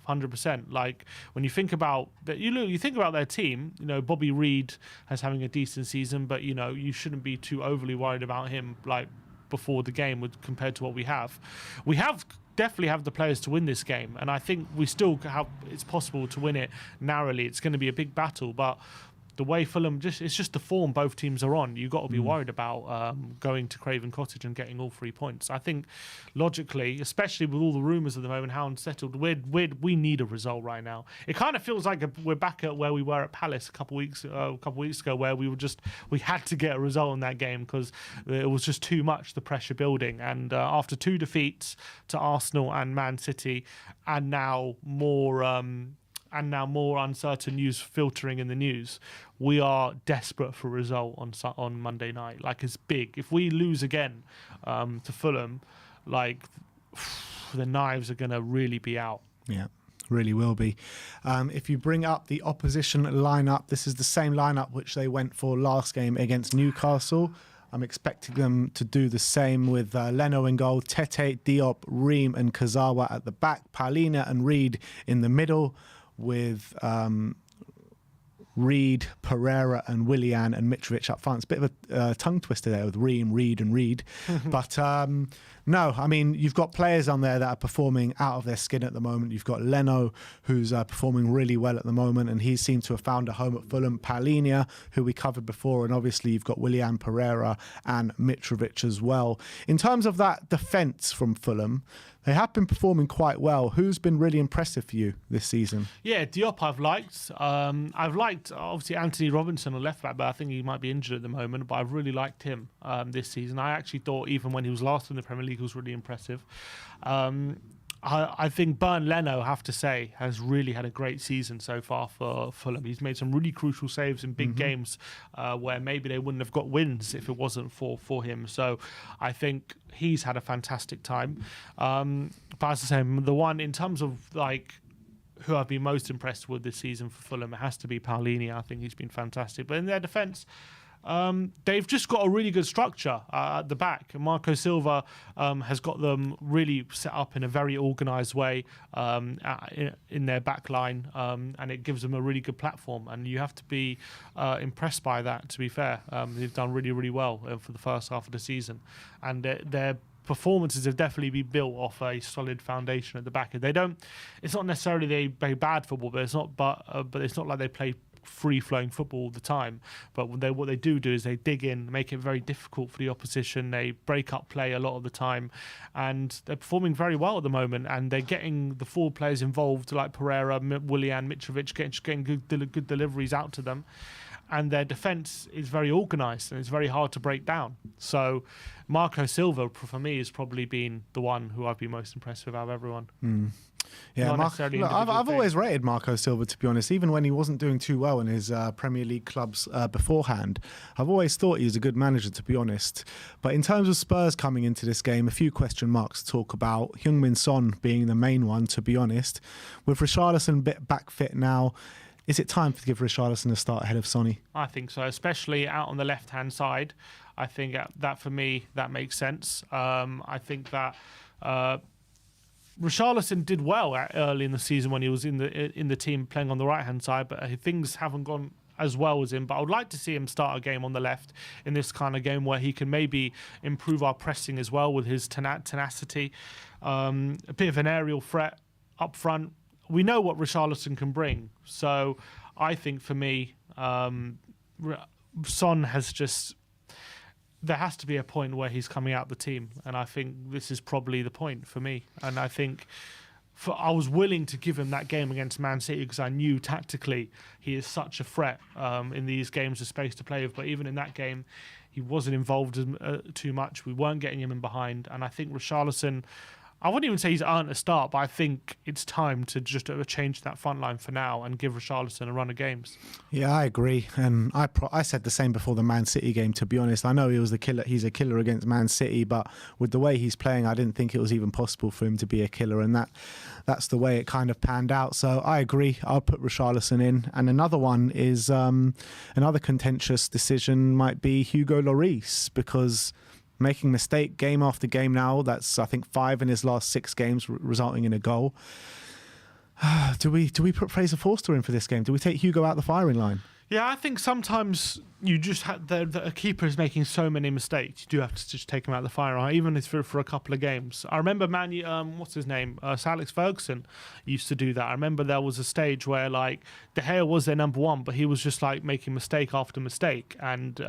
100%. Like when you think about that, you think about their team. Bobby Reed has having a decent season, but you shouldn't be too overly worried about him like before the game compared to what we have. We definitely have the players to win this game, and I think we still have. It's possible to win it narrowly. It's going to be a big battle, but the way Fulham, it's just the form both teams are on. You've got to be worried about going to Craven Cottage and getting all 3 points. I think logically, especially with all the rumours at the moment, how unsettled, we need a result right now. It kind of feels like we're back at where we were at Palace a couple of weeks ago, where we had to get a result in that game because it was just too much, the pressure building. And after 2 defeats to Arsenal and Man City, and now more uncertain news filtering in the news, we are desperate for a result on Monday night. Like, it's big. If we lose again to Fulham, like, the knives are going to really be out. Yeah. Really will be. If you bring up the opposition lineup, this is the same lineup which they went for last game against Newcastle. I'm expecting them to do the same with Leno in goal, Tete, Diop, Ream and Kazawa at the back, Paulina and Reed in the middle, with Reed, Pereira and Willian and Mitrovic up front. It's a bit of a tongue twister there with Ream, Reed and Reed. But no, I mean, you've got players on there that are performing out of their skin at the moment. You've got Leno, who's performing really well at the moment, and he seems to have found a home at Fulham. Paulina, who we covered before, and obviously you've got Willian, Pereira and Mitrovic as well. In terms of that defence from Fulham, they have been performing quite well. Who's been really impressive for you this season? Yeah, Diop I've liked. I've liked, obviously, Anthony Robinson on left back, but I think he might be injured at the moment. But I've really liked him this season. I actually thought even when he was last in the Premier League, he was really impressive. I think Bernd Leno, I have to say, has really had a great season so far for Fulham. He's made some really crucial saves in big games where maybe they wouldn't have got wins if it wasn't for him. So I think he's had a fantastic time. But as I say, the one in terms of like who I've been most impressed with this season for Fulham, it has to be Paulini. I think he's been fantastic. But in their defence, they've just got a really good structure at the back. Marco Silva has got them really set up in a very organised way in their back line, and it gives them a really good platform. And you have to be impressed by that, to be fair. They've done really, really well for the first half of the season. And their performances have definitely been built off a solid foundation at the back. They don't. It's not necessarily they play bad football, but it's not. But it's not like they play free-flowing football all the time. But what they do is they dig in, make it very difficult for the opposition. They break up play a lot of the time, and they're performing very well at the moment. And they're getting the forward players involved, like Pereira, Willian, Mitrovic, getting good deliveries out to them. And their defence is very organised and it's very hard to break down. So Marco Silva, for me, has probably been the one who I've been most impressed with out of everyone. Yeah, I've always rated Marco Silva, to be honest, even when he wasn't doing too well in his Premier League clubs beforehand. I've always thought he was a good manager, to be honest. But in terms of Spurs coming into this game, a few question marks to talk about. Heung-min Son being the main one, to be honest. With Richarlison back fit now, is it time to give Richarlison a start ahead of Sonny? I think so, especially out on the left-hand side. I think that, for me, that makes sense. I think that Richarlison did well early in the season when he was in the team playing on the right-hand side, but things haven't gone as well as him. But I would like to see him start a game on the left in this kind of game where he can maybe improve our pressing as well with his tenacity, a bit of an aerial threat up front. We know what Richarlison can bring. So I think for me, Son has just... There has to be a point where he's coming out the team. And I think this is probably the point for me. And I think I was willing to give him that game against Man City because I knew tactically he is such a threat in these games of space to play with. But even in that game, he wasn't involved too much. We weren't getting him in behind. And I think Richarlison... I wouldn't even say he's earned a start, but I think it's time to just change that front line for now and give Richarlison a run of games. Yeah, I agree. And I said the same before the Man City game, to be honest. I know he was the killer. He's a killer against Man City, but with the way he's playing, I didn't think it was even possible for him to be a killer. And that's the way it kind of panned out. So I agree. I'll put Richarlison in. And another one is another contentious decision might be Hugo Lloris, because... making mistake game after game now. That's, I think, 5 in his last 6 games, resulting in a goal. Do we put Fraser Forster in for this game? Do we take Hugo out the firing line? Yeah, I think sometimes you just have a keeper is making so many mistakes. You do have to just take him out of the firing line, even if for a couple of games. I remember what's his name? Sir Alex Ferguson used to do that. I remember there was a stage where like De Gea was their number one, but he was just like making mistake after mistake, and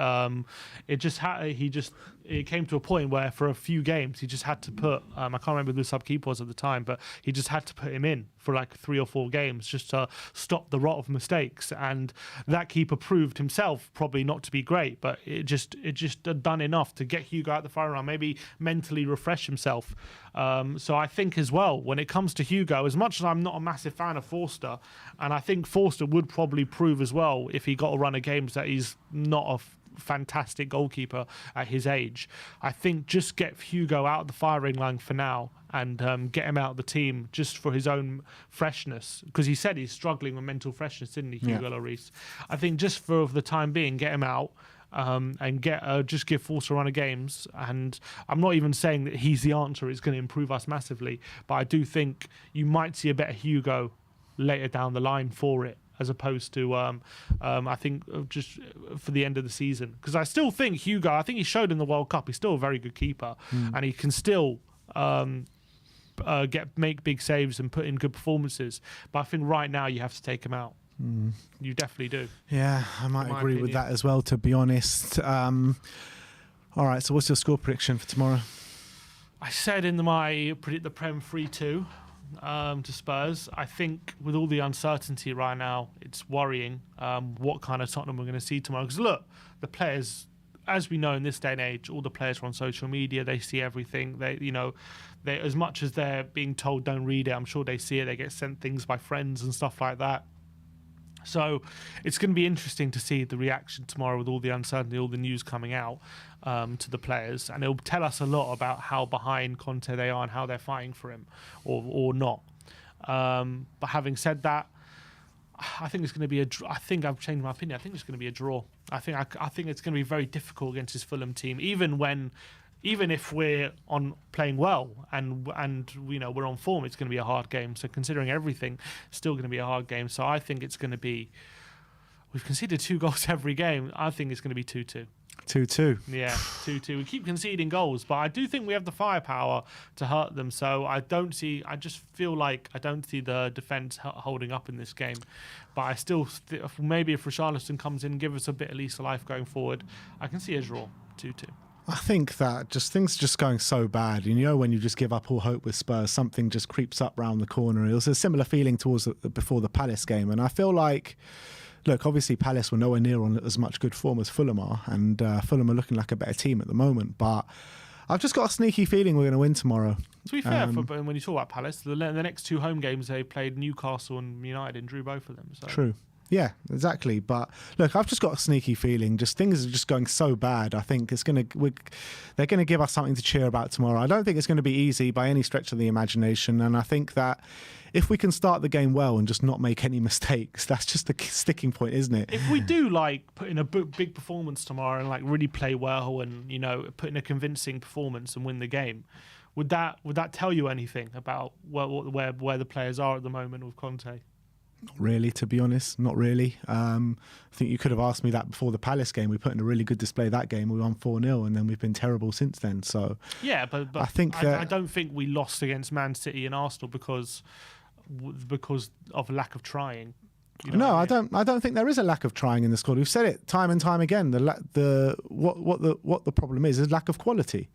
it came to a point where for a few games he just had to put I can't remember who the sub keeper was at the time, but he just had to put him in for like 3 or 4 games just to stop the rot of mistakes. And that keeper proved himself probably not to be great, but it just done enough to get Hugo out the firing line, maybe mentally refresh himself. So I think as well, when it comes to Hugo, as much as I'm not a massive fan of Forster, and I think Forster would probably prove as well if he got a run of games that he's not a fantastic goalkeeper at his age. I think just get Hugo out of the firing line for now and get him out of the team just for his own freshness, because he said he's struggling with mental freshness, didn't he, Hugo Lloris? I think just for the time being, get him out. And just give Forster a run of games. And I'm not even saying that he's the answer, it's going to improve us massively, but I do think you might see a better Hugo later down the line for it, as opposed to I think just for the end of the season, because I still think Hugo, I think he showed in the World Cup, he's still a very good keeper, and he can still make big saves and put in good performances, but I think right now you have to take him out. You definitely do. Yeah, I might agree with that as well, to be honest. All right, so what's your score prediction for tomorrow? I said in my predict the Prem 3-2 to Spurs. I think with all the uncertainty right now, it's worrying what kind of Tottenham we're going to see tomorrow. Because look, the players, as we know in this day and age, all the players are on social media. They see everything. They as much as they're being told don't read it, I'm sure they see it. They get sent things by friends and stuff like that. So it's going to be interesting to see the reaction tomorrow with all the uncertainty, all the news coming out to the players. And it'll tell us a lot about how behind Conte they are and how they're fighting for him or not. But having said that, I think it's going to be I think I've changed my opinion. I think it's going to be a draw. I think it's going to be very difficult against this Fulham team, even if we're on playing well and we're on form, it's going to be a hard game. So considering everything, it's still going to be a hard game. So I think it's going to be. We've conceded 2 goals every game. I think it's going to be 2-2. 2-2. Yeah, 2-2. We keep conceding goals, but I do think we have the firepower to hurt them. So I just feel like I don't see the defence holding up in this game. But I still, maybe if Richarlison comes in, give us a bit at least of life going forward, I can see a draw, 2-2. I think that things just going so bad. When you just give up all hope with Spurs, something just creeps up round the corner. It was a similar feeling towards before the Palace game. And I feel like, look, obviously Palace were nowhere near on as much good form as Fulham are. And Fulham are looking like a better team at the moment. But I've just got a sneaky feeling we're going to win tomorrow. To be fair, when you talk about Palace, the next 2 home games they played Newcastle and United and drew both of them. So. True. Yeah, exactly. But look, I've just got a sneaky feeling. Just things are just going so bad. I think they're going to give us something to cheer about tomorrow. I don't think it's going to be easy by any stretch of the imagination. And I think that if we can start the game well and just not make any mistakes, that's just the sticking point, isn't it? If we do put in a big performance tomorrow and really play well and put in a convincing performance and win the game, would that tell you anything about where the players are at the moment with Conte? Not really, to be honest. Not really. I think you could have asked me that before the Palace game. We put in a really good display that game. We won 4-0, and then we've been terrible since then. So yeah, but I don't think we lost against Man City and Arsenal because of lack of trying. No, I don't think there is a lack of trying in the squad. We've said it time and time again. What the problem is lack of quality.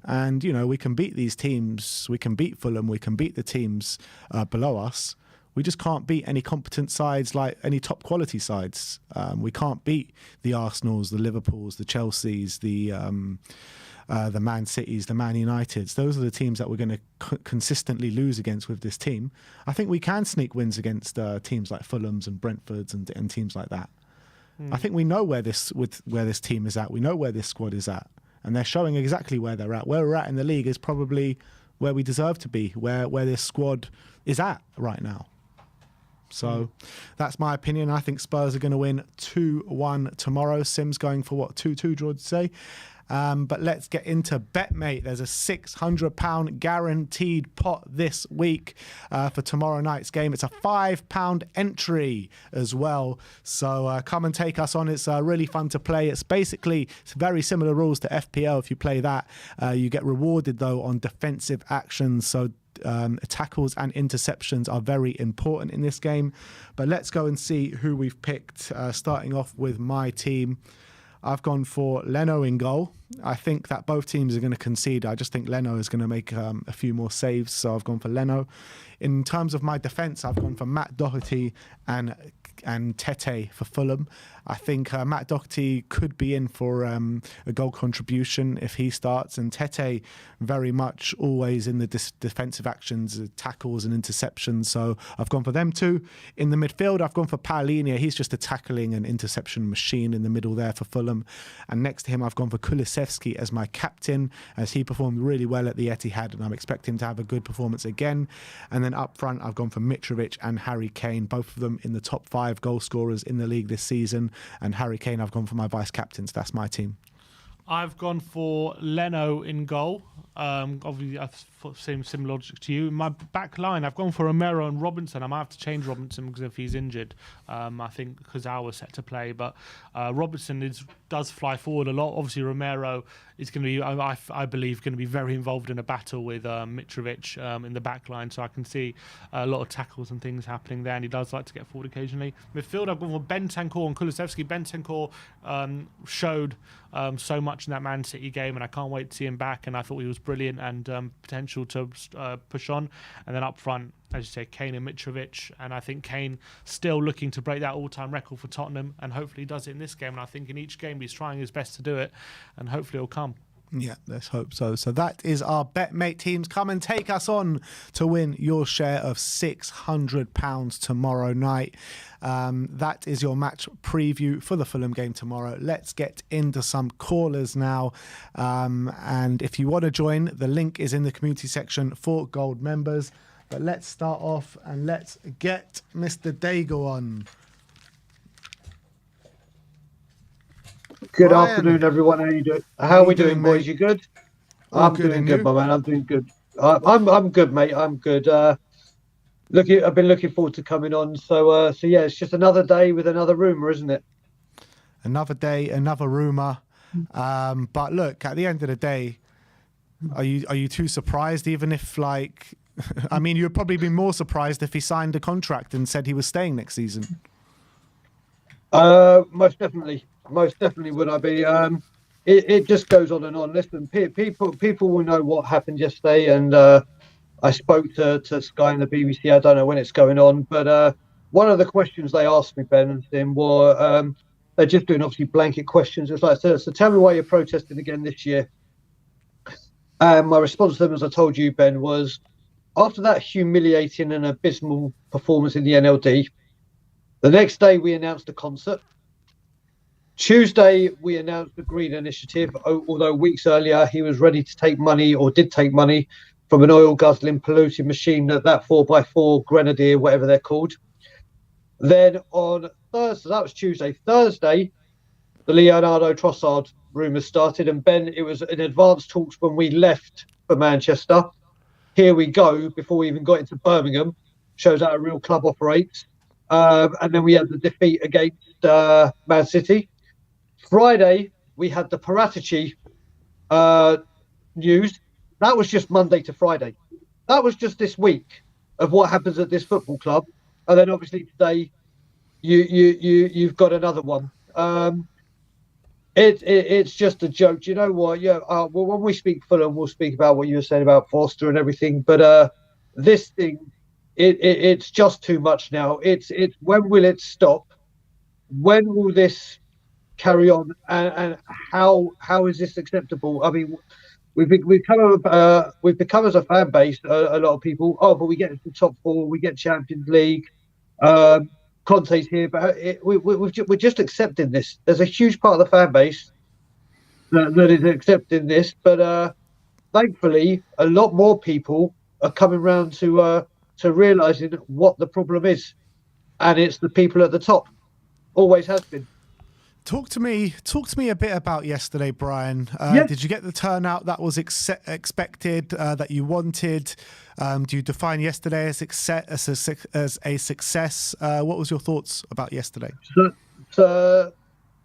And we can beat these teams. We can beat Fulham. We can beat the teams below us. We just can't beat any competent sides, like any top quality sides. We can't beat the Arsenals, the Liverpools, the Chelseas, the Man Cities, the Man Uniteds. Those are the teams that we're going to consistently lose against with this team. I think we can sneak wins against teams like Fulham's and Brentford's and teams like that. I think we know where this team is at. We know where this squad is at. And they're showing exactly where they're at. Where we're at in the league is probably where we deserve to be, where this squad is at right now. So that's my opinion. I think Spurs are going to win 2-1 tomorrow. Sim's going for what, 2-2, George say? But let's get into BetMate. There's a £600 guaranteed pot this week for tomorrow night's game. It's a £5 entry as well. So come and take us on. It's really fun to play. It's very similar rules to FPL. If you play that, you get rewarded though on defensive actions. So tackles and interceptions are very important in this game. But let's go and see who we've picked. Starting off with my team, I've gone for Leno in goal. I think that both teams are going to concede. I just think Leno is going to make a few more saves, so I've gone for Leno. In terms of my defence, I've gone for Matt Doherty and Tete for Fulham. I think Matt Doherty could be in for a goal contribution if he starts, and Tete very much always in the defensive actions, tackles and interceptions. So I've gone for them two. In the midfield, I've gone for Paulini. He's just a tackling and interception machine in the middle there for Fulham. And next to him, I've gone for Kulusevski as my captain, as he performed really well at the Etihad, and I'm expecting him to have a good performance again. And then up front, I've gone for Mitrovic and Harry Kane, both of them in the top 5 goal scorers in the league this season. And Harry Kane, I've gone for my vice captains. That's my team. I've gone for Leno in goal. Obviously, I same logic to you. My back line, I've gone for Romero and Robinson. I might have to change Robinson because if he's injured, I think because was set to play. But Robinson does fly forward a lot. Obviously, Romero is going to be, I believe, going to be very involved in a battle with Mitrovic in the back line. So I can see a lot of tackles and things happening there. And he does like to get forward occasionally. Midfield, I've gone for Bentancur and Kulusevski. Bentancur showed so much in that Man City game, and I can't wait to see him back. And I thought he was brilliant and potential to push on. And then up front, as you say, Kane and Mitrovic, and I think Kane still looking to break that all-time record for Tottenham, and hopefully he does it in this game. And I think in each game he's trying his best to do it, and hopefully it'll come. Yeah, let's hope so. So that is our BetMate teams. Come and take us on to win your share of £600 tomorrow night. That is your match preview for the Fulham game tomorrow. Let's get into some callers now. And if you want to join, the link is in the community section for gold members. But let's start off and let's get Mr. Dago on. Good Brian, afternoon, everyone. How are you doing? How are we doing, boys? mate? You good? All I'm good, doing and good, you? my man. I'm doing good. I'm good, mate. I'm good. I've been looking forward to coming on. So yeah, it's just another day with another rumour, isn't it? Another day, another rumour. But look, at the end of the day, are you too surprised? Even if, like, I mean, you'd probably be more surprised if he signed a contract and said he was staying next season. Most definitely would I be. It just goes on and on. Listen, people will know what happened yesterday, and I spoke to Sky and the BBC. I don't know when it's going on, but one of the questions they asked me, Ben and Tim, were they're just doing obviously blanket questions. It's like, so tell me why you're protesting again this year. And my response to them, as I told you, Ben, was after that humiliating and abysmal performance in the NLD, the next day we announced a concert. Tuesday, we announced the Green Initiative, although weeks earlier he was ready to take money, or did take money, from an oil-guzzling, polluting machine, that 4x4 Grenadier, whatever they're called. Then on Thursday, that was Tuesday. Thursday, the Leonardo Trossard rumours started. And Ben, it was in advanced talks when we left for Manchester. Here we go, before we even got into Birmingham. Shows how a real club operates. And then we had the defeat against Man City. Friday, we had the Paratici news. That was just Monday to Friday. That was just this week of what happens at this football club. And then obviously today, you've got another one. It's just a joke. Do you know what? Yeah. Well, when we speak Fulham, we'll speak about what you were saying about Foster and everything. But this thing, it's just too much now. It's when will it stop? When will this carry on? And how is this acceptable? I mean, we've become as a fan base a lot of people. Oh, but we get to the top 4, we get Champions League. Conte's here, but we're just accepting this. There's a huge part of the fan base that is accepting this, but thankfully, a lot more people are coming around to realizing what the problem is, and it's the people at the top. Always has been. Talk to me a bit about yesterday, Brian. Yeah. Did you get the turnout that was expected, that you wanted? Do you define yesterday as a success? What was your thoughts about yesterday? So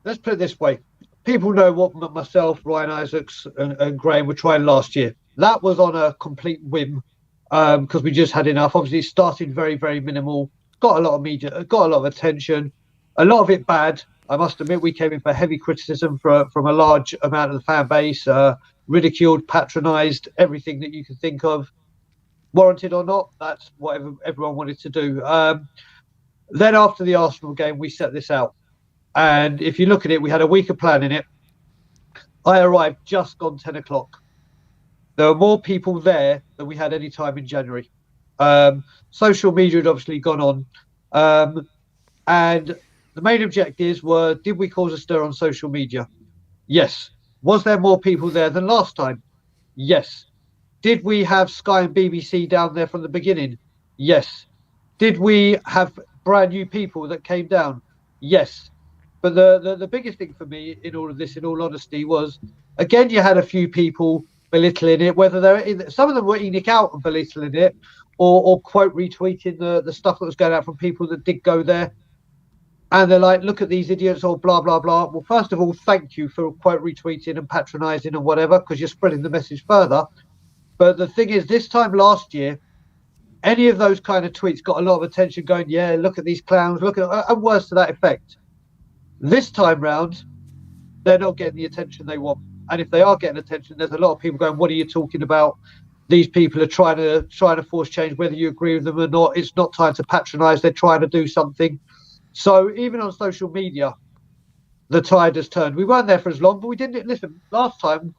let's put it this way. People know what myself, Ryan Isaacs and Graham were trying last year. That was on a complete whim, because we just had enough. Obviously, it started very, very minimal. Got a lot of media, got a lot of attention. A lot of it bad. I must admit, we came in for heavy criticism from a large amount of the fan base, ridiculed, patronised, everything that you can think of. Warranted or not, that's what everyone wanted to do. Then after the Arsenal game, we set this out. And if you look at it, we had a week of planning it. I arrived just gone 10 o'clock. There were more people there than we had any time in January. Social media had obviously gone on. And the main objectives were, did we cause a stir on social media? Yes. Was there more people there than last time? Yes. Did we have Sky and BBC down there from the beginning? Yes. Did we have brand new people that came down? Yes. But the biggest thing for me in all of this, in all honesty, was, again, you had a few people belittling it, whether some of them were eating out and belittling it, or quote retweeting the stuff that was going out from people that did go there. And they're like, look at these idiots, or blah, blah, blah. Well, first of all, thank you for quote retweeting and patronising and whatever, because you're spreading the message further. But the thing is, this time last year, any of those kind of tweets got a lot of attention going, yeah, look at these clowns, and worse to that effect. This time round, they're not getting the attention they want. And if they are getting attention, there's a lot of people going, what are you talking about? These people are trying to force change, whether you agree with them or not. It's not time to patronise. They're trying to do something. So even on social media, the tide has turned. We weren't there for as long, but we didn't listen. Last time,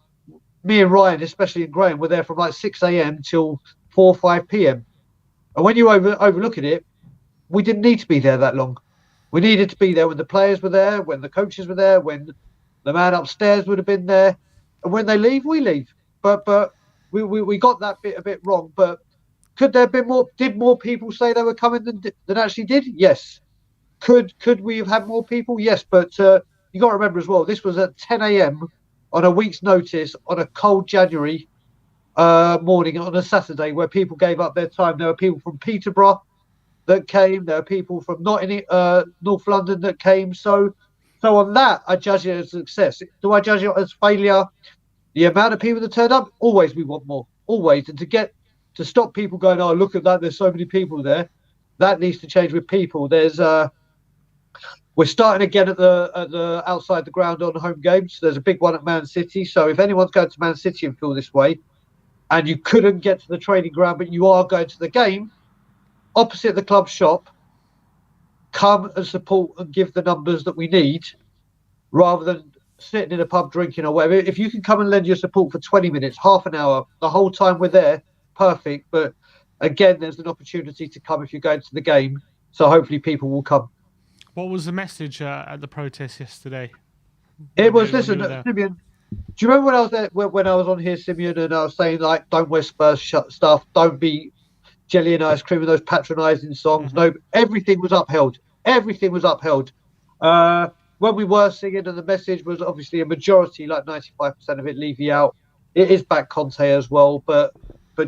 me and Ryan, especially in Graham, were there from like 6 a.m. till 4 or 5 p.m. And when you overlook at it, we didn't need to be there that long. We needed to be there when the players were there, when the coaches were there, when the man upstairs would have been there. And when they leave, we leave. But we got that bit a bit wrong. But could there have been more? Did more people say they were coming than actually did? Yes. Could we have had more people? Yes. But you got to remember as well, this was at 10 a.m. on a week's notice on a cold January morning on a Saturday, where people gave up their time. There were people from Peterborough that came. There were people from North London that came. So on that, I judge it as a success. Do I judge it as failure? The amount of people that turned up, always we want more, always. And to stop people going, oh, look at that, there's so many people there. That needs to change with people. We're starting again at the outside the ground on home games. There's a big one at Man City. So if anyone's going to Man City and feel this way, and you couldn't get to the training ground, but you are going to the game, opposite the club shop, come and support and give the numbers that we need, rather than sitting in a pub drinking or whatever. If you can come and lend your support for 20 minutes, half an hour, the whole time we're there, perfect. But again, there's an opportunity to come if you're going to the game. So hopefully people will come. What was the message at the protest yesterday? It was, listen, Simeon, do you remember when I was there, when I was on here, Simeon, and I was saying, like, don't wear Spurs stuff, don't be jelly and ice cream and those patronising songs. Mm-hmm. No, everything was upheld. Everything was upheld. When we were singing, and the message was obviously a majority, like 95% of it, Levy out. It is back Conte as well, but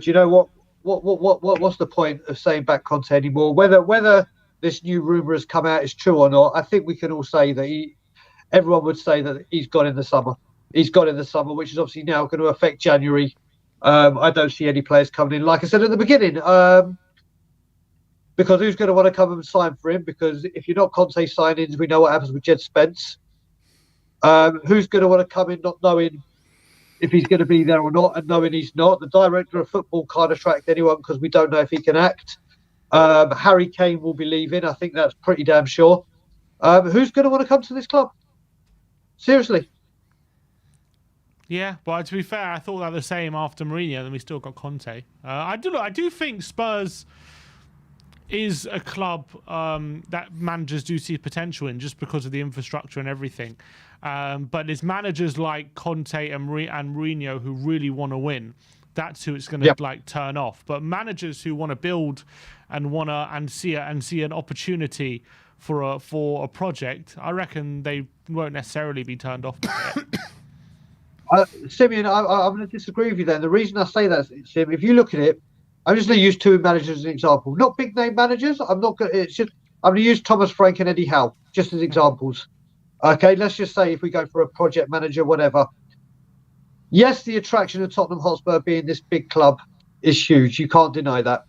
you know what? What's the point of saying back Conte anymore? Whether this new rumour has come out is true or not, I think we can all say that everyone would say that he's gone in the summer. He's gone in the summer, which is obviously now going to affect January. I don't see any players coming in, like I said at the beginning, because who's going to want to come and sign for him? Because if you're not Conte signings, we know what happens with Jed Spence. Who's going to want to come in not knowing if he's going to be there or not, and knowing he's not? The director of football can't attract anyone because we don't know if he can act. Harry Kane will be leaving. I think that's pretty damn sure. Who's going to want to come to this club? Seriously. Yeah, but to be fair, I thought that the same after Mourinho, then we still got Conte. I do think Spurs is a club that managers do see potential in, just because of the infrastructure and everything. But it's managers like Conte and Mourinho who really want to win. That's who it's going to like turn off. But managers who want to build and see an opportunity for a project, I reckon they won't necessarily be turned off by it. Simeon, I'm going to disagree with you then. The reason I say that, Sim, if you look at it, I'm just going to use two managers as an example. Not big name managers. I'm going to use Thomas Frank and Eddie Howe just as examples. Okay, let's just say if we go for a project manager, whatever. Yes, the attraction of Tottenham Hotspur being this big club is huge. You can't deny that.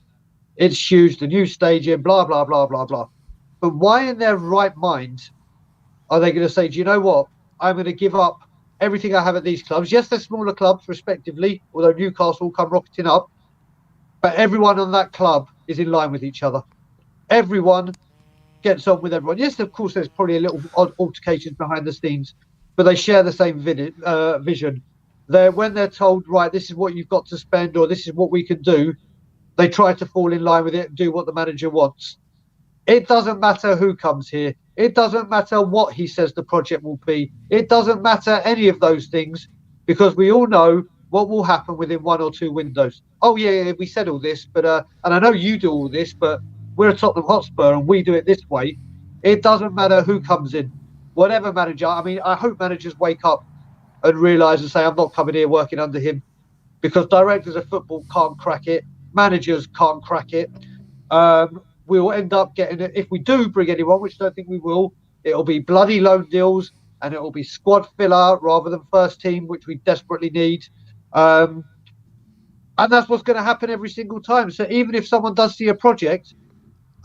It's huge. The new stadium, blah, blah, blah, blah, blah. But why in their right mind are they going to say, do you know what? I'm going to give up everything I have at these clubs. Yes, they're smaller clubs, respectively, although Newcastle will come rocketing up. But everyone on that club is in line with each other. Everyone gets on with everyone. Yes, of course, there's probably a little odd altercations behind the scenes, but they share the same vision. When they're told, right, this is what you've got to spend, or this is what we can do, they try to fall in line with it and do what the manager wants. It doesn't matter who comes here. It doesn't matter what he says the project will be. It doesn't matter any of those things, because we all know what will happen within 1 or 2 windows. Oh, yeah, we said all this, but and I know you do all this, but we're a Tottenham Hotspur and we do it this way. It doesn't matter who comes in. Whatever manager, I mean, I hope managers wake up and realise and say, I'm not coming here working under him, because directors of football can't crack it. Managers can't crack it. We'll end up getting it. If we do bring anyone, which I don't think we will, it'll be bloody loan deals and it'll be squad filler rather than first team, which we desperately need. And that's what's going to happen every single time. So even if someone does see a project,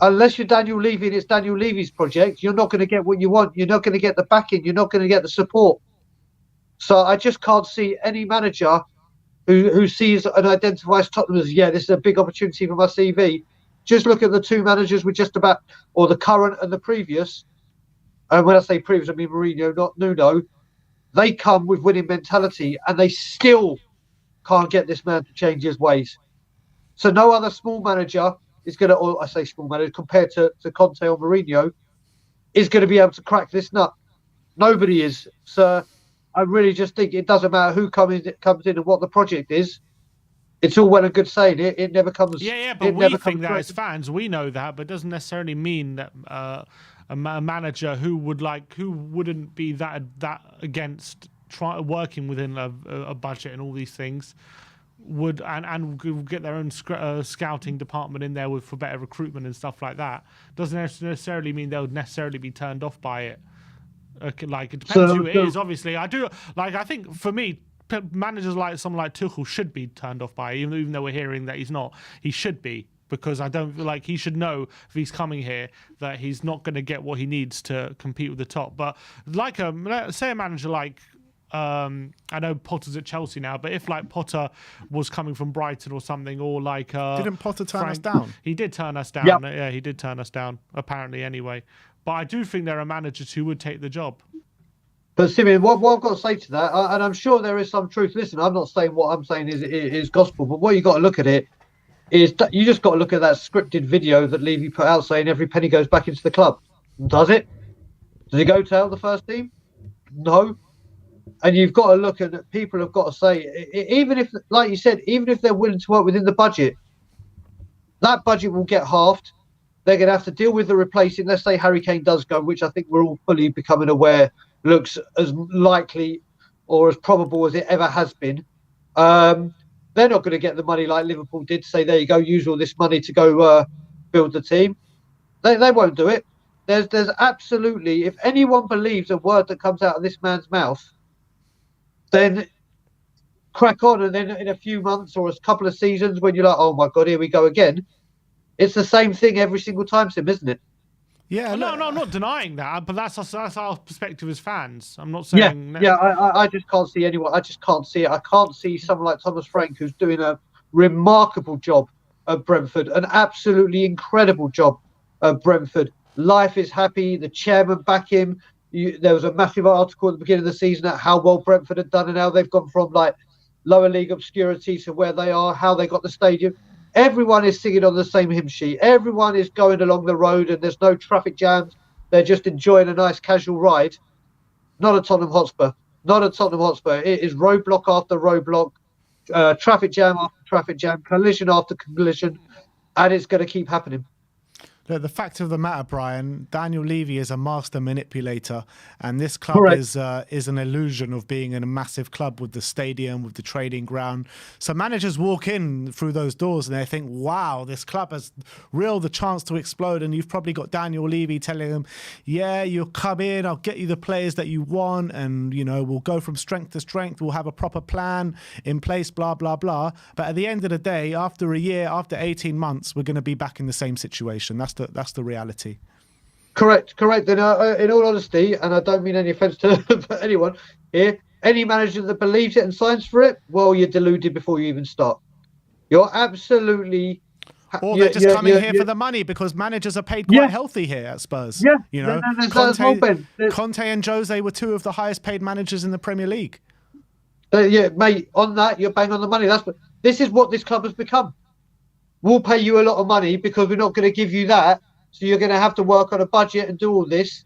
unless you're Daniel Levy and it's Daniel Levy's project, you're not going to get what you want. You're not going to get the backing. You're not going to get the support. So I just can't see any manager who sees and identifies Tottenham as, yeah, this is a big opportunity for my CV. Just look at the 2 managers with just about, or the current and the previous. And when I say previous, I mean Mourinho, not Nuno. They come with winning mentality and they still can't get this man to change his ways. So no other small manager is going to, or I say small manager, compared to Conte or Mourinho, is going to be able to crack this nut. Nobody is. So I really just think it doesn't matter who comes in and what the project is. It's all well and good saying it. It never comes. Yeah, but we think that as fans, we know that, but it doesn't necessarily mean that a manager who wouldn't be that against working within a budget and all these things would and get their own scouting department in there for better recruitment and stuff like that. Doesn't necessarily mean they would necessarily be turned off by it. Like, it depends who it is. Obviously, I think for me, managers like someone like Tuchel should be turned off by it, even though we're hearing that he's not. He should be, because I don't feel like he should know if he's coming here that he's not going to get what he needs to compete with the top. But like say a manager like, I know Potter's at Chelsea now, but if like Potter was coming from Brighton or something, or like didn't Potter turn us down? He did turn us down. Yep. Yeah, he did turn us down, apparently, anyway. But I do think there are managers who would take the job. But Simeon, what I've got to say to that, and I'm sure there is some truth. Listen, I'm not saying what I'm saying is gospel, but what you got to look at it is you just got to look at that scripted video that Levy put out saying every penny goes back into the club. Does it? Does he go tell the first team? No. And you've got to look at it. People have got to say, even if, like you said, even if they're willing to work within the budget, that budget will get halved. They're going to have to deal with the replacing. Let's say Harry Kane does go, which I think we're all fully becoming aware looks as likely or as probable as it ever has been. They're not going to get the money like Liverpool did. Say, there you go, use all this money to go build the team. They won't do it. There's absolutely, if anyone believes a word that comes out of this man's mouth, then crack on. And then in a few months or a couple of seasons, when you're like, oh my God, here we go again. It's the same thing every single time, Sim, isn't it? Yeah, no, I'm not denying that, but that's our perspective as fans. I'm not saying. Yeah, I just can't see anyone. I just can't see it. I can't see someone like Thomas Frank, who's doing a remarkable job at Brentford, an absolutely incredible job at Brentford. Life is happy. The chairman back him. There was a massive article at the beginning of the season at how well Brentford had done and how they've gone from like lower league obscurity to where they are, how they got the stadium. Everyone is singing on the same hymn sheet. Everyone is going along the road and there's no traffic jams. They're just enjoying a nice casual ride. Not a Tottenham Hotspur. Not a Tottenham Hotspur. It is roadblock after roadblock, traffic jam after traffic jam, collision after collision, and it's going to keep happening. The fact of the matter, Brian, Daniel Levy is a master manipulator, and this club is an illusion of being in a massive club with the stadium, with the training ground. So managers walk in through those doors and they think, wow, this club has the chance to explode. And you've probably got Daniel Levy telling them, yeah, you'll come in, I'll get you the players that you want, and we'll go from strength to strength, we'll have a proper plan in place, blah, blah, blah. But at the end of the day, after a year, after 18 months, we're going to be back in the same situation. That's the reality. Correct. And in all honesty, and I don't mean any offence to anyone here, any manager that believes it and signs for it, well, you're deluded before you even start. You're absolutely Or they're just coming here for the money because managers are paid quite healthy here at Spurs. Yeah, you know, there's that as well, Ben. Conte and Jose were two of the highest paid managers in the Premier League. Yeah, mate, on that, you're bang on the money. This is what this club has become. We'll pay you a lot of money because we're not going to give you that. So you're going to have to work on a budget and do all this.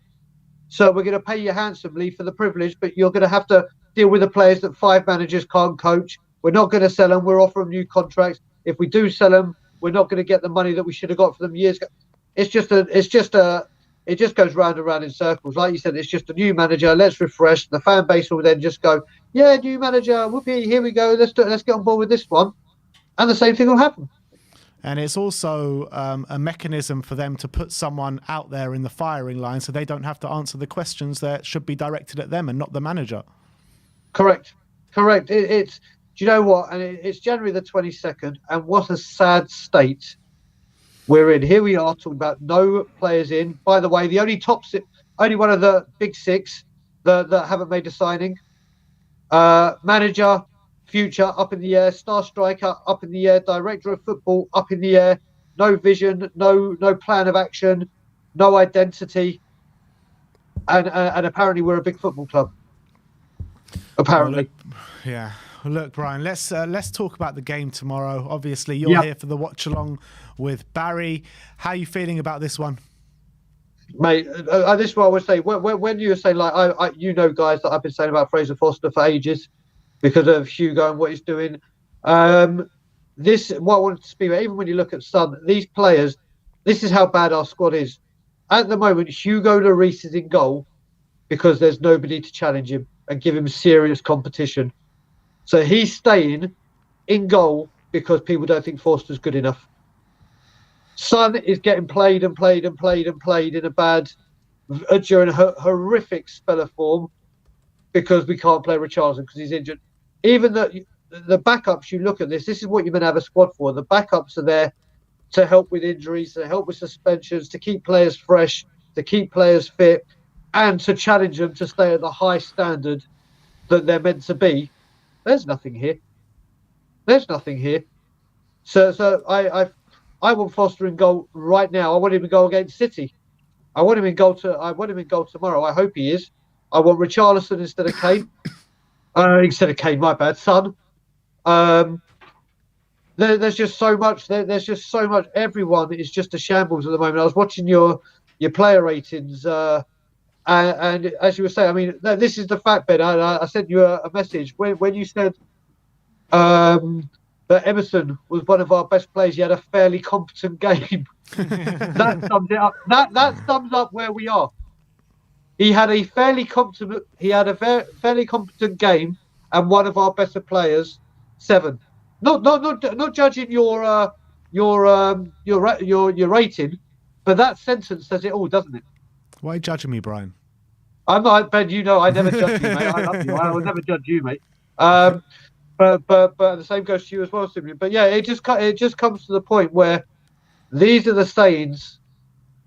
So we're going to pay you handsomely for the privilege, but you're going to have to deal with the players that 5 managers can't coach. We're not going to sell them. We're offering new contracts. If we do sell them, we're not going to get the money that we should have got for them years ago. It just goes round and round in circles. Like you said, it's just a new manager. Let's refresh. The fan base will then just go, yeah, new manager. Whoopee, here we go. Let's get on board with this one. And the same thing will happen. And it's also a mechanism for them to put someone out there in the firing line so they don't have to answer the questions that should be directed at them and not the manager. Correct. It's do you know what? And it's January the 22nd, and what a sad state we're in. Here we are talking about no players in. By the way, the only only one of the big 6 that haven't made a signing. Manager, future up in the air, star striker up in the air, director of football up in the air, no vision, no plan of action, no identity, and apparently we're a big football club. Apparently, Look, Brian, let's talk about the game tomorrow. Obviously, you're here for the watch along with Barry. How are you feeling about this one? Mate, this is what I would say. When you were saying, like, guys that I've been saying about Fraser Foster for ages, because of Hugo and what he's doing. What I wanted to speak about, even when you look at Son, these players, this is how bad our squad is. At the moment, Hugo Lloris is in goal because there's nobody to challenge him and give him serious competition. So he's staying in goal because people don't think Foster's good enough. Son is getting played in a bad, during a horrific spell of form because we can't play Richarlison because he's injured. Even the backups, you look at this is what you're going to have a squad for. The backups are there to help with injuries, to help with suspensions, to keep players fresh, to keep players fit, and to challenge them to stay at the high standard that they're meant to be. There's nothing here. So I want Foster in goal right now. I want him in goal against City. I want him in goal tomorrow. I hope he is. I want Richarlison instead of Kane. My bad, Son. There's just so much. There's just so much. Everyone is just a shambles at the moment. I was watching your player ratings, and as you were saying, I mean, this is the fact, Ben. I sent you a message when you said that Emerson was one of our best players. He had a fairly competent game. That sums it up. That sums up where we are. He had a fairly competent game, and one of our better players, 7. Not judging your rating, but that sentence says it all, doesn't it? Why are you judging me, Brian? I'm not, Ben. You know, I never judge you, mate. I love you. I will never judge you, mate. But the same goes to you as well, Simeon. But yeah, it just comes to the point where these are the sayings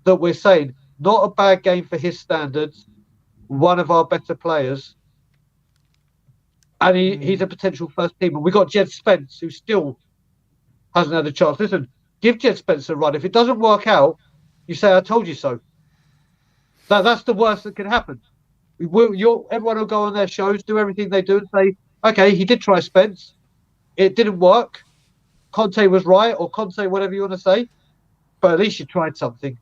that we're saying. Not a bad game for his standards. One of our better players. And he's a potential first teamer. We got Jed Spence, who still hasn't had a chance. Listen, give Jed Spence a run. If it doesn't work out, you say, I told you so. That's the worst that can happen. Everyone will go on their shows, do everything they do, and say, okay, he did try Spence. It didn't work. Conte was right, or Conte, whatever you want to say. But at least you tried something.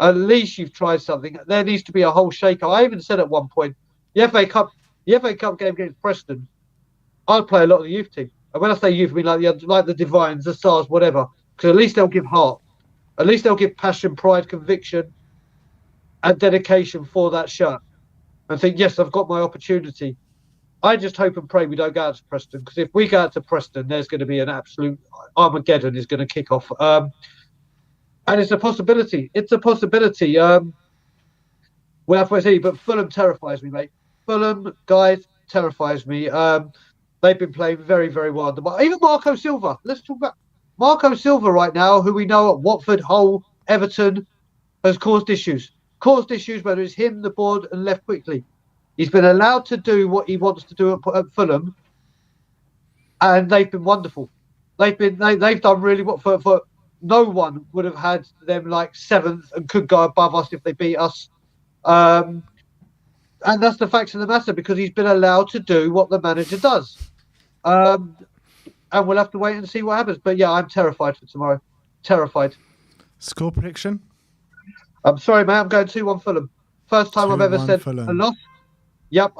At least you've tried something. There needs to be a whole shake-up. I even said at one point, the FA Cup game against Preston, I'd play a lot of the youth team. And when I say youth, I mean like the Divines, the Stars, whatever. Because at least they'll give heart. At least they'll give passion, pride, conviction, and dedication for that shirt. And think, yes, I've got my opportunity. I just hope and pray we don't go out to Preston. Because if we go out to Preston, there's going to be an absolute Armageddon is going to kick off. And it's a possibility. We'll have to see. But Fulham terrifies me, mate. Fulham, guys, terrifies me. They've been playing very, very well. Even Marco Silva. Let's talk about Marco Silva right now, who we know at Watford, Hull, Everton, has caused issues. Whether it's him, the board, and left quickly. He's been allowed to do what he wants to do at Fulham, and they've been wonderful. They've done really well for no one would have had them like 7th and could go above us if they beat us. And that's the facts of the matter, because he's been allowed to do what the manager does. And we'll have to wait and see what happens. But yeah, I'm terrified for tomorrow. Terrified. Score prediction? I'm sorry, mate. I'm going 2-1 Fulham. First time I've ever 2-1 said a Fulham. loss. Yep.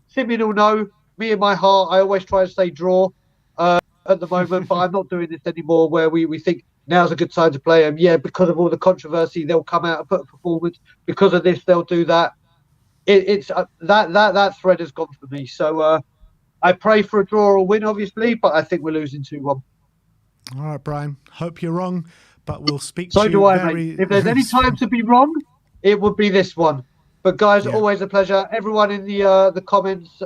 Simeon will know me in my heart. I always try to say draw at the moment, but I'm not doing this anymore where we think now's a good time to play them. Yeah, because of all the controversy, they'll come out and put a performance. Because of this, they'll do that. It's that thread has gone for me. So I pray for a draw or a win, obviously, but I think we're losing 2-1. All right, Brian. Hope you're wrong, but we'll speak So to do you I, very... mate. If there's any time to be wrong, it would be this one. But guys, Yeah. always a pleasure. Everyone in the comments,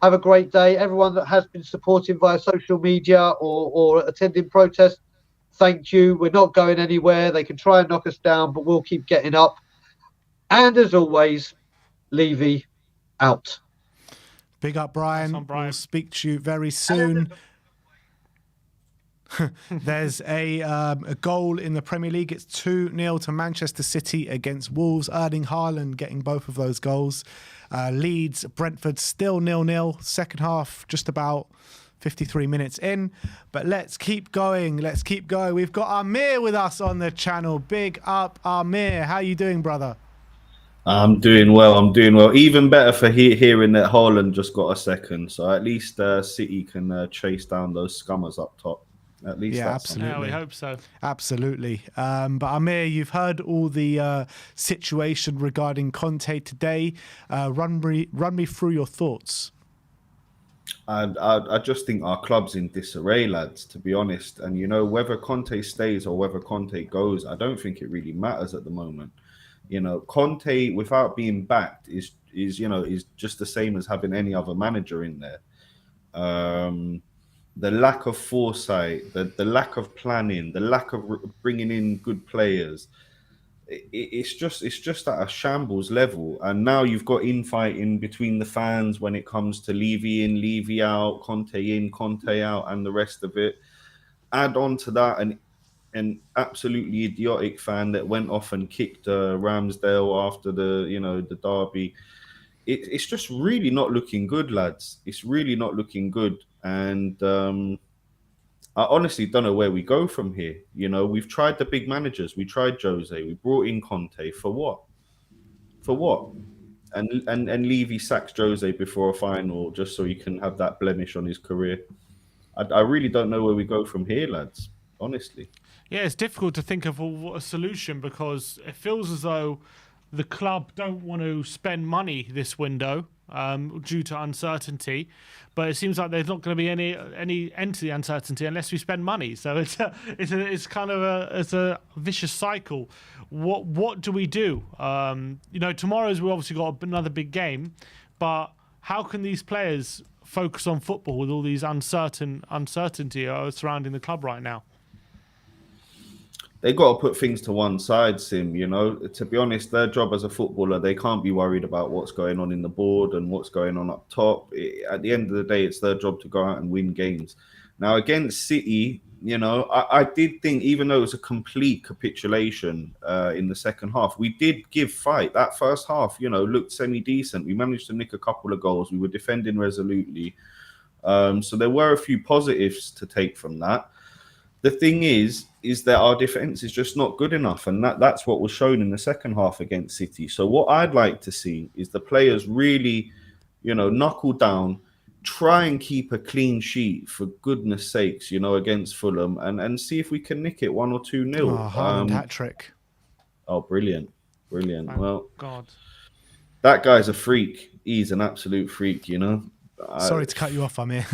have a great day. Everyone that has been supporting via social media or attending protests, thank you. We're not going anywhere. They can try and knock us down, but we'll keep getting up. And as always, Levy out. Big up, Brian. Nice one, Brian. We'll speak to you very soon. There's a goal in the Premier League. It's 2-0 to Manchester City against Wolves. Erling Haaland getting both of those goals. Leeds, Brentford still 0-0. Second half just about 53 minutes in. But let's keep going. Let's keep going. We've got Amir with us on the channel. Big up, Amir. How you doing, brother? I'm doing well. I'm doing well. Even better for hearing that Haaland just got a second. So at least City can chase down those scummers up top. At least Yeah, that's absolutely. Yeah, we hope so. Absolutely. But Amir, you've heard all the situation regarding Conte today. Run me through your thoughts. I just think our club's in disarray, lads, to be honest. And, you know, whether Conte stays or whether Conte goes, I don't think it really matters at the moment. You know, Conte, without being backed, is just the same as having any other manager in there. The lack of foresight, the lack of planning, the lack of bringing in good players, it's just at a shambles level. And now you've got infighting between the fans when it comes to Levy in, Levy out, Conte in, Conte out, and the rest of it. Add on to that an absolutely idiotic fan that went off and kicked Ramsdale after the derby. It's just really not looking good, lads. It's really not looking good. And I honestly don't know where we go from here. You know, we've tried the big managers. We tried Jose. We brought in Conte. For what? For what? And Levy sacks Jose before a final just so he can have that blemish on his career. I really don't know where we go from here, lads. Honestly. Yeah, it's difficult to think of a solution because it feels as though the club don't want to spend money this window due to uncertainty, but it seems like there's not going to be any end to the uncertainty unless we spend money. So it's kind of a vicious cycle. What do we do? Tomorrow's we obviously got another big game, but how can these players focus on football with all these uncertainty surrounding the club right now? They got to put things to one side, Sim. You know, to be honest, their job as a footballer, they can't be worried about what's going on in the board and what's going on up top. At the end of the day, it's their job to go out and win games. Now, against City, you know, I did think, even though it was a complete capitulation in the second half, we did give fight. That first half, you know, looked semi-decent. We managed to nick a couple of goals. We were defending resolutely. So there were a few positives to take from that. The thing is that our defense is just not good enough, and that's what was shown in the second half against City. So what I'd like to see is the players really, you know, knuckle down, try and keep a clean sheet for goodness sakes, you know, against Fulham, and see if we can nick it 1 or 2-0. Oh, Haaland hat-trick. Oh, brilliant. Thank Well, God. That guy's a freak. He's an absolute freak, you know. Sorry to cut you off, Amir.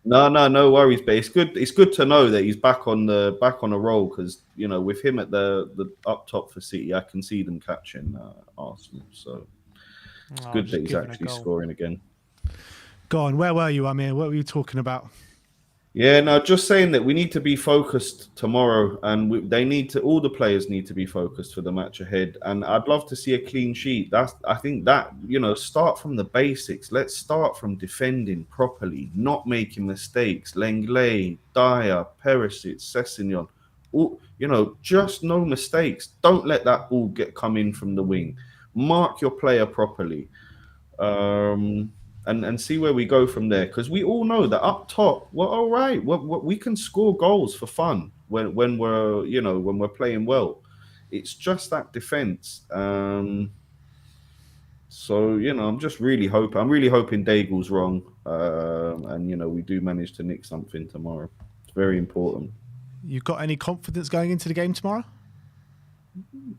No worries, but it's good. It's good to know that he's back on a roll, because, you know, with him at the up top for City, I can see them catching Arsenal. So it's good that he's actually scoring again. Go on. Where were you, Amir? What were you talking about? Yeah, no, just saying that we need to be focused tomorrow, and they need to. All the players need to be focused for the match ahead. And I'd love to see a clean sheet. I think that start from the basics. Let's start from defending properly, not making mistakes. Lenglet, Dyer, Perisic, Sessegnon, all just no mistakes. Don't let that ball come in from the wing. Mark your player properly. And see where we go from there. Because we all know that up top, we're all right. We can score goals for fun when we're playing well. It's just that defense. So I'm just really hoping. I'm really hoping Daigle's wrong, and we do manage to nick something tomorrow. It's very important. You got any confidence going into the game tomorrow?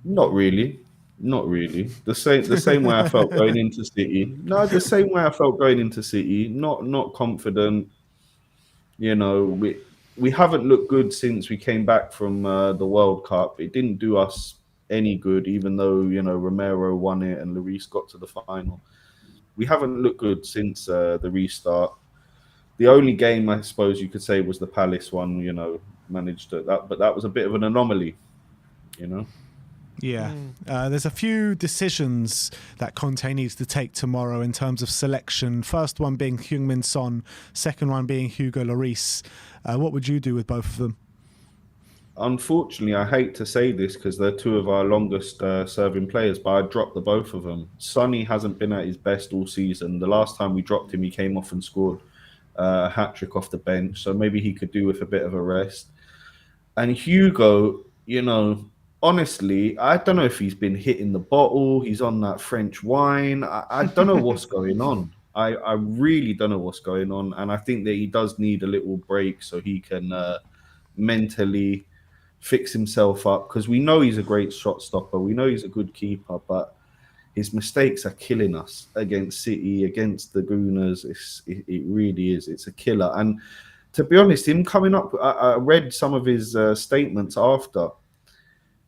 Not really. Not really. The same way I felt going into City. No, the same way I felt going into City. Not confident. We haven't looked good since we came back from the World Cup. It didn't do us any good, even though Romero won it and Lloris got to the final. We haven't looked good since the restart. The only game I suppose you could say was the Palace one. Managed that, but that was a bit of an anomaly. Yeah, there's a few decisions that Conte needs to take tomorrow in terms of selection. First one being Heung-min Son, second one being Hugo Lloris. What would you do with both of them? Unfortunately, I hate to say this because they're two of our longest serving players, but I'd drop the both of them. Sonny hasn't been at his best all season. The last time we dropped him, he came off and scored a hat-trick off the bench, so maybe he could do with a bit of a rest. And Hugo, honestly, I don't know if he's been hitting the bottle. He's on that French wine. I don't know what's going on. I really don't know what's going on. And I think that he does need a little break so he can mentally fix himself up, because we know he's a great shot stopper. We know he's a good keeper, but his mistakes are killing us against City, against the Gooners. It really is. It's a killer. And to be honest, him coming up, I read some of his statements after.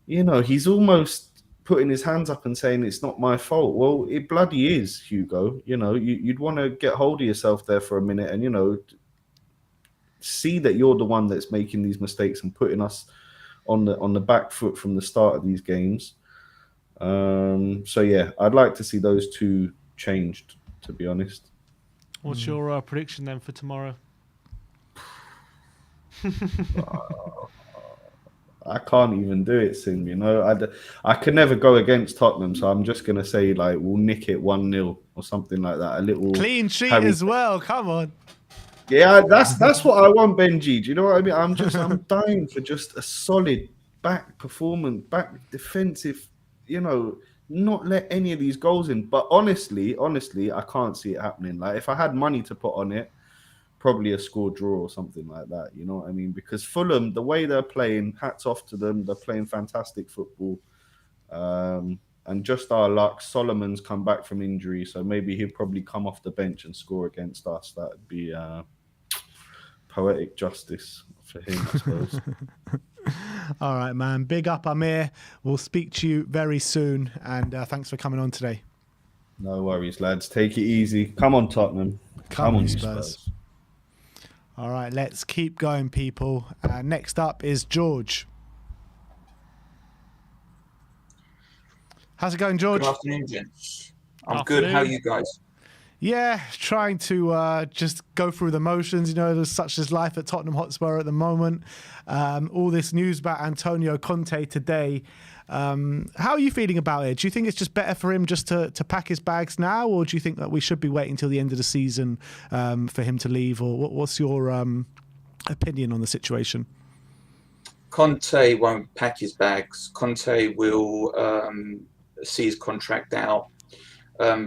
He's almost putting his hands up and saying it's not my fault. Well, it bloody is, Hugo. You'd want to get hold of yourself there for a minute and see that you're the one that's making these mistakes and putting us on the back foot from the start of these games. So yeah, I'd like to see those two changed, to be honest. What's your prediction then for tomorrow? I can't even do it, Sim. I can never go against Tottenham, so I'm just gonna say we'll nick it 1-0 or something like that. A little clean sheet as well. Come on. Yeah, that's what I want, Benji. Do you know what I mean? I'm dying for just a solid back performance, back defensive. Not let any of these goals in. But honestly, I can't see it happening. Like if I had money to put on it, probably a score draw or something like that. You know what I mean? Because Fulham, the way they're playing, hats off to them. They're playing fantastic football. And just our luck, Solomon's come back from injury, so maybe he'll probably come off the bench and score against us. That would be poetic justice for him, I suppose. All right, man. Big up, Amir. We'll speak to you very soon, and thanks for coming on today. No worries, lads. Take it easy. Come on, Tottenham. Come on, Spurs. All right, let's keep going, people. Next up is George. How's it going, George? Good afternoon, gents. I'm good. How are you guys? Yeah, trying to just go through the motions. There's such as life at Tottenham Hotspur at the moment. All this news about Antonio Conte today. How are you feeling about it? Do you think it's just better for him just to pack his bags now, or do you think that we should be waiting till the end of the season for him to leave? Or what's your opinion on the situation? Conte won't pack his bags. Conte will see his contract out.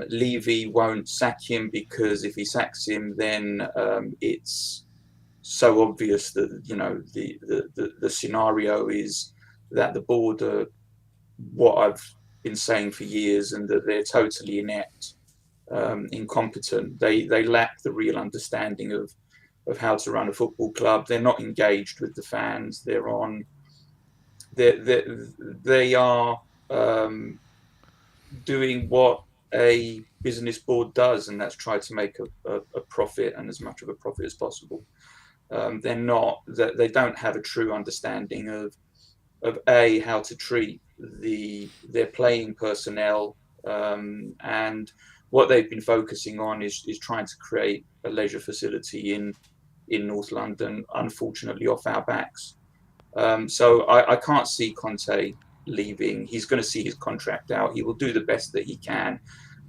Levy won't sack him, because if he sacks him, then it's so obvious that the scenario is that the board are what I've been saying for years, and that they're totally inept, incompetent. They lack the real understanding of how to run a football club. They're not engaged with the fans. They are doing what a business board does, and that's try to make a profit, and as much of a profit as possible. They're not, that they don't have a true understanding of how to treat their playing personnel, and what they've been focusing on is trying to create a leisure facility in North London, unfortunately off our backs. So I can't see Conte leaving. He's going to see his contract out. He will do the best that he can.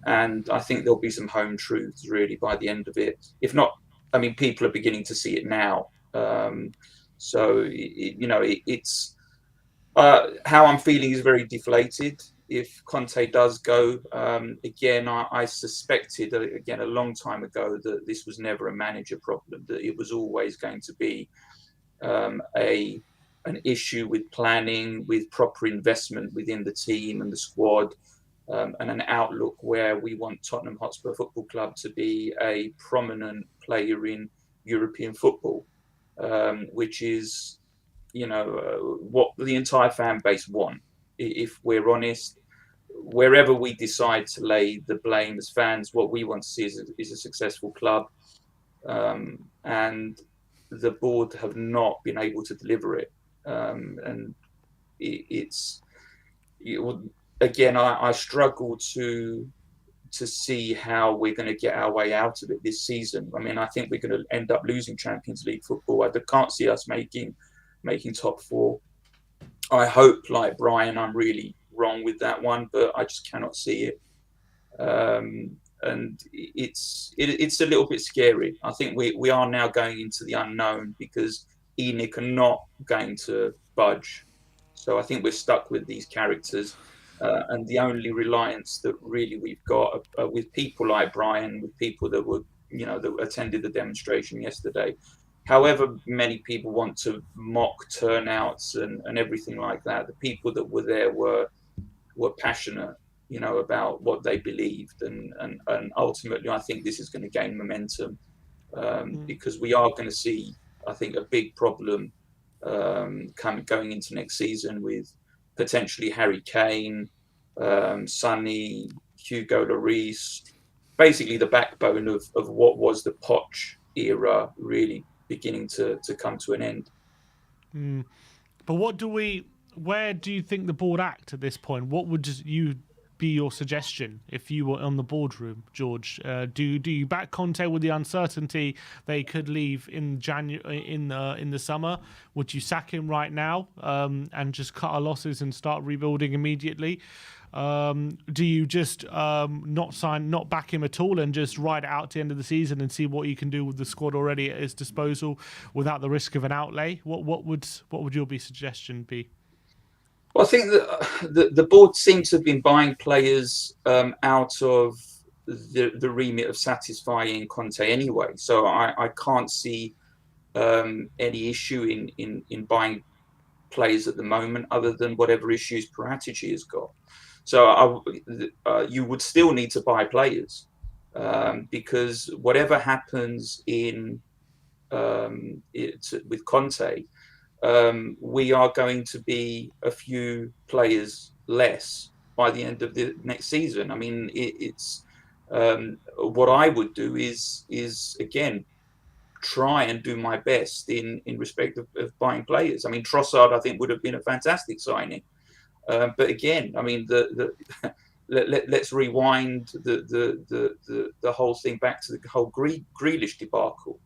And I think there'll be some home truths really by the end of it. If not, I mean, people are beginning to see it now. It's how I'm feeling is very deflated. If Conte does go, again, I suspected, again, a long time ago that this was never a manager problem, that it was always going to be an issue with planning, with proper investment within the team and the squad, and an outlook where we want Tottenham Hotspur Football Club to be a prominent player in European football, which is, what the entire fan base want. If we're honest, wherever we decide to lay the blame as fans, what we want to see is a successful club, and the board have not been able to deliver it. And again, I struggle to see how we're going to get our way out of it this season. I mean, I think we're going to end up losing Champions League football. I can't see us making top four. I hope, like Brian, I'm really wrong with that one, but I just cannot see it. And it's a little bit scary. I think we are now going into the unknown because ENIC are not going to budge. So I think we're stuck with these characters. And the only reliance that really we've got with people like Brian, with people that were, that attended the demonstration yesterday, however many people want to mock turnouts and everything like that, the people that were there were passionate, about what they believed. And ultimately, I think this is going to gain momentum because we are going to see, I think, a big problem going into next season with potentially Harry Kane, Sonny, Hugo Lloris, basically the backbone of what was the Poch era really beginning to come to an end. But where do you think the board act at this point? What would be your suggestion if you were on the boardroom, George? Do you back Conte with the uncertainty they could leave in January in the summer? Would you sack him right now and just cut our losses and start rebuilding immediately? Do you just not back him at all and just ride it out to the end of the season and see what you can do with the squad already at his disposal without the risk of an outlay? What would your suggestion be? Well, I think that the board seems to have been buying players out of the remit of satisfying Conte anyway. So I can't see any issue in buying players at the moment, other than whatever issues Paratici has got. So you would still need to buy players because whatever happens with Conte, we are going to be a few players less by the end of the next season. I mean, it's what I would do is again try and do my best in respect of buying players. I mean, Trossard I think would have been a fantastic signing, but again, I mean, let's rewind the whole thing back to the whole Grealish debacle.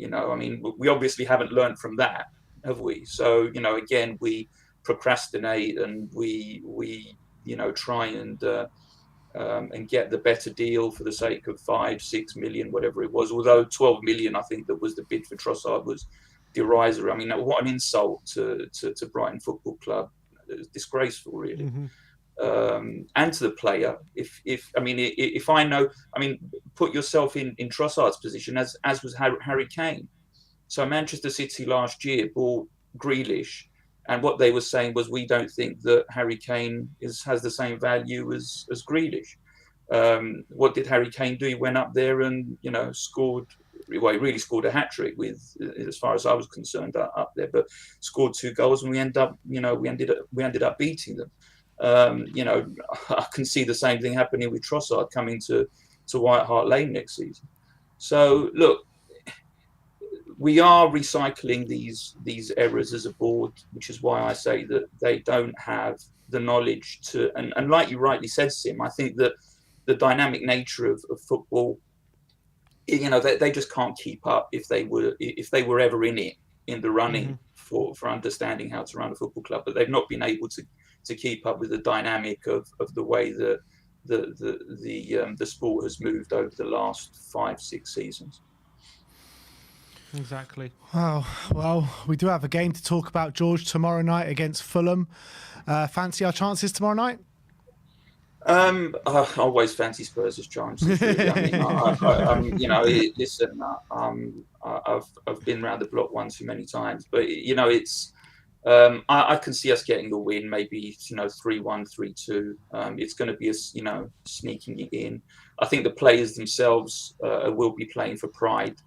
I mean, we obviously haven't learned from that, have we? So, again, we procrastinate and we try and get the better deal for the sake of 5-6 million, whatever it was. Although 12 million, I think that was the bid for Trossard, was derisory. I mean, what an insult to Brighton Football Club. It was disgraceful, really. Mm-hmm. And to the player. If I know, I mean, put yourself in Trossard's position, as was Harry Kane. So Manchester City last year bought Grealish, and what they were saying was, we don't think that Harry Kane has the same value as Grealish. What did Harry Kane do? He went up there and scored. Well, he really scored a hat trick with, as far as I was concerned, up there. But scored 2 goals, and we ended up beating them. I can see the same thing happening with Trossard coming to White Hart Lane next season. So look, we are recycling these errors as a board, which is why I say that they don't have the knowledge to, and like you rightly said, Sim, I think that the dynamic nature of football, you know, they just can't keep up if they were ever in the running for understanding how to run a football club, but they've not been able to keep up with the dynamic of the way that the sport has moved over the last 5-6 seasons. Exactly. Wow. Well, we do have a game to talk about, George, tomorrow night against Fulham. Fancy our chances tomorrow night? I always fancy Spurs' chances. Really. I mean, you know, listen, I've been around the block one too many times, but you know, it's I can see us getting the win, maybe 3-1, 3-2. It's going to be you know, sneaking it in. I think the players themselves will be playing for pride.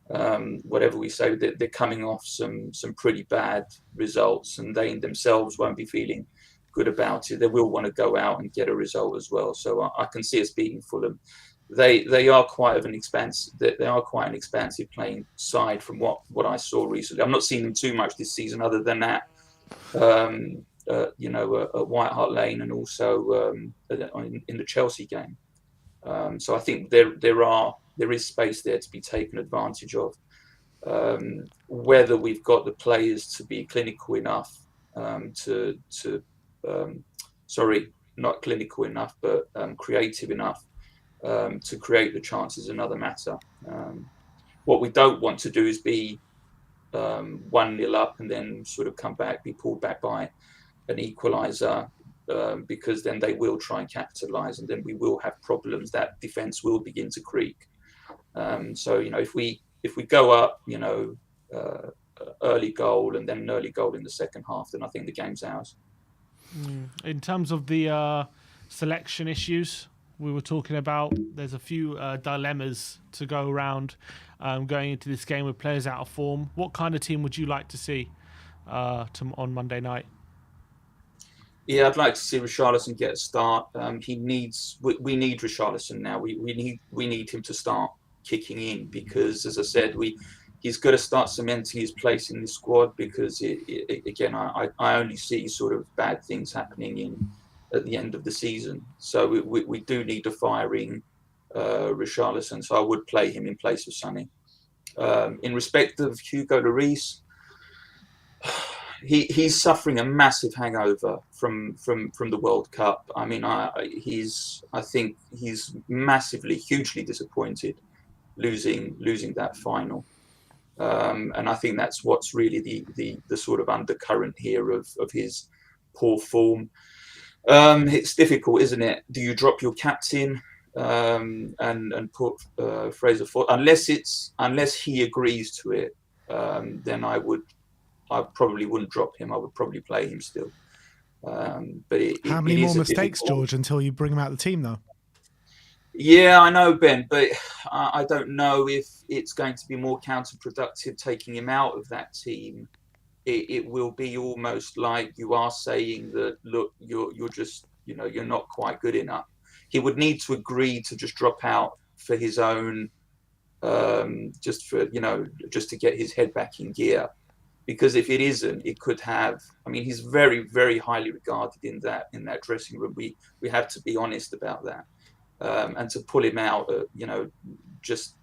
Whatever we say, they're coming off some pretty bad results, and they themselves won't be feeling good about it. They will want to go out and get a result as well. So I can see us beating Fulham. They are quite an expansive playing side from what I saw recently. I'm not seeing them too much this season, other than that, you know, at White Hart Lane, and also in the Chelsea game. So I think there is space there to be taken advantage of. Whether we've got the players to be clinical enough not clinical enough, but creative enough to create the chances, another matter. What we don't want to do is be 1-0 up and then sort of be pulled back by an equaliser, because then they will try and capitalise, and then we will have problems. That defence will begin to creak. So, you know, if we go up, you know, early goal and then an early goal in the second half, then I think the game's ours. In terms of the selection issues we were talking about, there's a few dilemmas to go around going into this game with players out of form. What kind of team would you like to see on Monday night? Yeah, I'd like to see Richarlison get a start. We need Richarlison now. We need him to start kicking in, because, as I said, he's got to start cementing his place in the squad, because again, I only see sort of bad things happening at the end of the season. So we do need a firing Richarlison. So I would play him in place of Sonny. In respect of Hugo Lloris, he's suffering a massive hangover from the World Cup. I mean, I think he's hugely disappointed losing that final. And I think that's what's really the sort of undercurrent here of his poor form. It's difficult, isn't it? Do you drop your captain and put Fraser Forster? Unless he agrees to it, then I probably wouldn't drop him. I would probably play him still. But how many more mistakes, George, until you bring him out of the team, though? Yeah, I know, Ben, but I don't know if it's going to be more counterproductive taking him out of that team. It will be almost like you are saying that, look, you're just, you know, you're not quite good enough. He would need to agree to just drop out for his own, just to get his head back in gear. Because if it isn't, it could have. I mean, he's very, very highly regarded in that dressing room. We have to be honest about that. And to pull him out, you know, just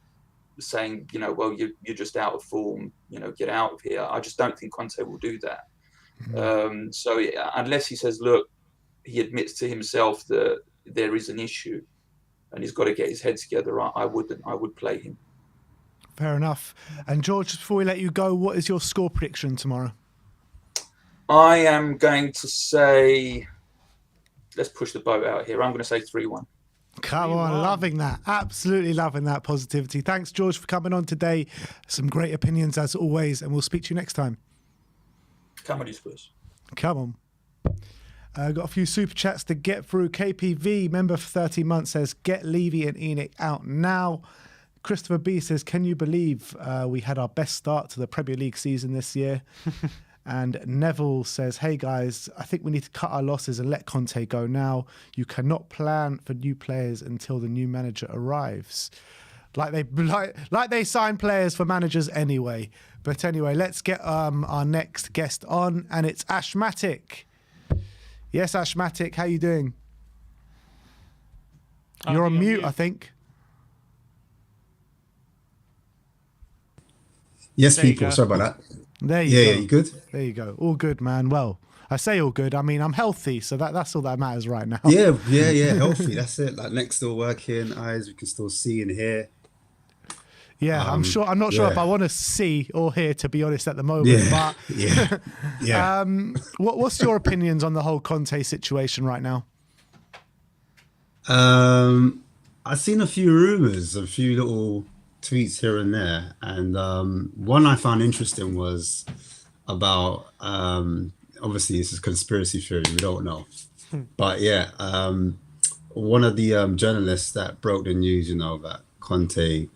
saying, you know, well, you're just out of form, you know, get out of here. I just don't think Conte will do that. So unless he says, look, he admits to himself that there is an issue and he's got to get his head together, I would play him. Fair enough. And George, just before we let you go, what is your score prediction tomorrow? I am going to say, let's push the boat out here. I'm going to say 3-1. Come on, loving that. Absolutely loving that positivity. Thanks, George, for coming on today. Some great opinions as always, and we'll speak to you next time. Come on, you Spurs. Come on. Got a few super chats to get through. KPV, member for 30 months, says, get Levy and Enoch out now. Christopher B says, can you believe we had our best start to the Premier League season this year? And Neville says, hey guys, I think we need to cut our losses and let Conte go now. You cannot plan for new players until the new manager arrives. like they sign players for managers anyway. But anyway, let's get our next guest on, and it's Ashmatic. Yes, Ashmatic, how you doing? You're on mute, I think. Yes, people. Sorry about that. There you go. Yeah, you good? There you go. All good, man. Well, I say all good. I mean, I'm healthy, so that's all that matters right now. Yeah, healthy. That's it. Like neck still working, eyes we can still see and hear. Yeah, I'm not sure if I want to see or hear, to be honest, at the moment. Yeah, but yeah. What's your opinions on the whole Conte situation right now? I've seen a few rumors, a few little tweets here and there, and one I found interesting was about obviously this is conspiracy theory, we don't know, but one of the journalists that broke the news, that Conte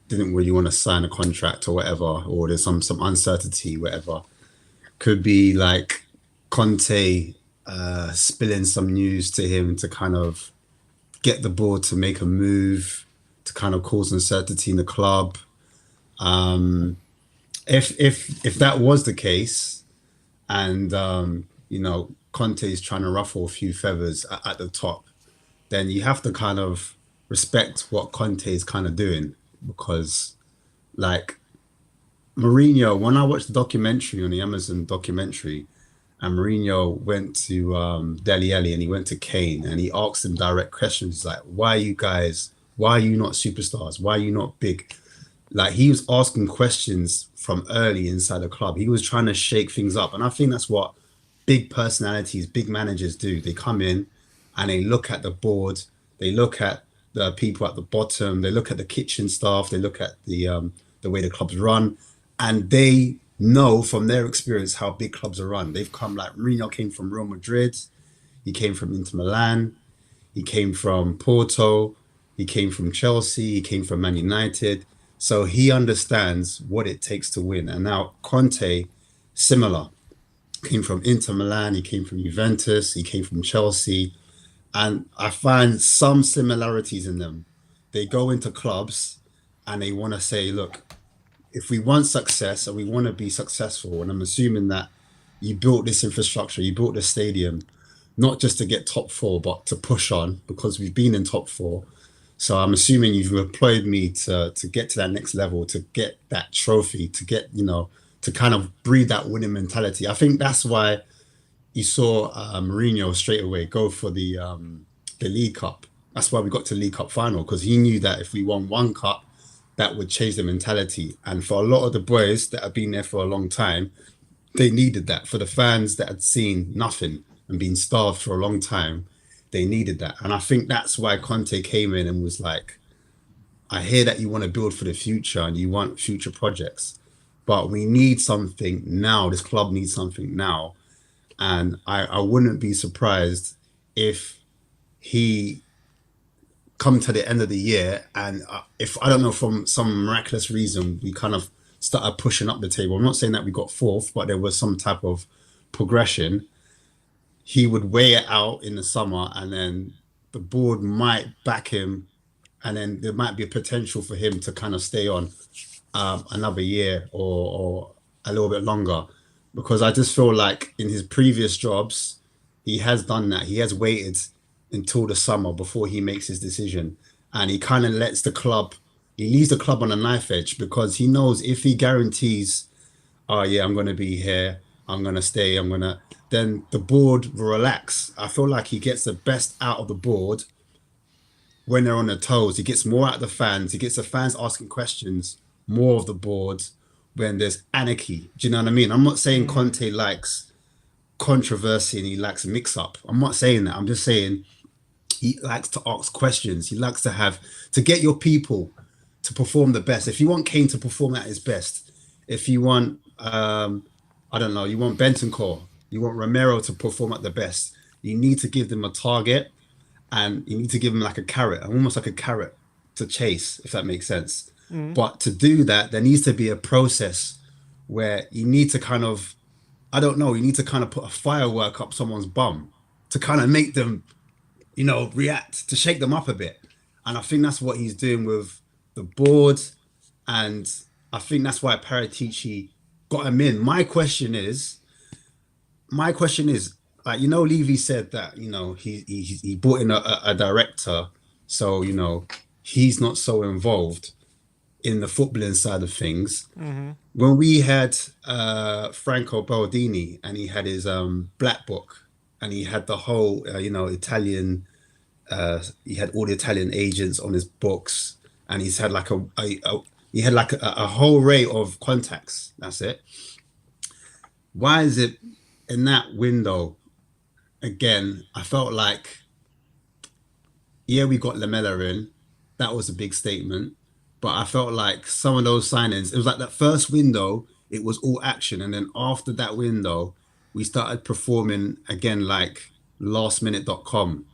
didn't really want to sign a contract or whatever, or there's some uncertainty, whatever, could be like Conte spilling some news to him to kind of get the board to make a move to kind of cause uncertainty in the club. If that was the case, and Conte is trying to ruffle a few feathers at the top, then you have to kind of respect what Conte is kind of doing, because like Mourinho, when I watched the documentary on the Amazon documentary, and Mourinho went to Dele Alli and he went to Kane and he asked him direct questions like, why are you not superstars? Why are you not big? Like, he was asking questions from early inside the club. He was trying to shake things up. And I think that's what big personalities, big managers do. They come in and they look at the board, they look at the people at the bottom, they look at the kitchen staff, they look at the way the club's run, and they know from their experience how big clubs are run. They've come, like Mourinho came from Real Madrid, he came from Inter Milan, he came from Porto, he came from Chelsea, he came from Man United. So he understands what it takes to win. And now Conte, similar, came from Inter Milan, he came from Juventus, he came from Chelsea. And I find some similarities in them. They go into clubs and they want to say, look, if we want success and we want to be successful, and I'm assuming that you built this infrastructure, you built this stadium, not just to get top four, but to push on, because we've been in top four. So I'm assuming you've employed me to get to that next level, to get that trophy, to get, to kind of breed that winning mentality. I think that's why you saw Mourinho straight away go for the League Cup. That's why we got to League Cup final, because he knew that if we won one cup, that would change the mentality. And for a lot of the boys that have been there for a long time, they needed that. For the fans that had seen nothing and been starved for a long time, they needed that. And I think that's why Conte came in and was like, I hear that you want to build for the future and you want future projects, but we need something now. This club needs something now. And I wouldn't be surprised if he come to the end of the year and if, I don't know, from some miraculous reason, we kind of started pushing up the table. I'm not saying that we got fourth, but there was some type of progression. He would weigh it out in the summer, and then the board might back him, and then there might be a potential for him to kind of stay on another year or a little bit longer. Because I just feel like in his previous jobs, he has done that. He has waited until the summer before he makes his decision. And he kind of lets the club, he leaves the club on a knife edge, because he knows if he guarantees, oh yeah, I'm going to be here, I'm going to stay, then the board will relax. I feel like he gets the best out of the board when they're on their toes. He gets more out of the fans. He gets the fans asking questions, more of the board when there's anarchy. Do you know what I mean? I'm not saying Conte likes controversy and he likes mix up. I'm not saying that. I'm just saying he likes to ask questions. He likes to get your people to perform the best. If you want Kane to perform at his best, if you want, I don't know, you want Bentancur, you want Romero to perform at the best, you need to give them a target, and you need to give them like a carrot, almost like a carrot to chase, if that makes sense. But to do that, there needs to be a process where you need to kind of, I don't know, you need to kind of put a firework up someone's bum to kind of make them, react, to shake them up a bit. And I think that's what he's doing with the board, and I think that's why Paratici got him in. My question is, like, you know, Levy said that, you know, he brought in a director, so, you know, he's not so involved in the footballing side of things. When we had Franco Baldini, and he had his black book, and he had the whole you know, Italian, he had all the Italian agents on his books, and he's had like a whole array of contacts. That's it. Why is it in that window again? I felt like, yeah, we got Lamella in. That was a big statement. But I felt like some of those signings, it was like that first window, it was all action. And then after that window, we started performing again like lastminute.com.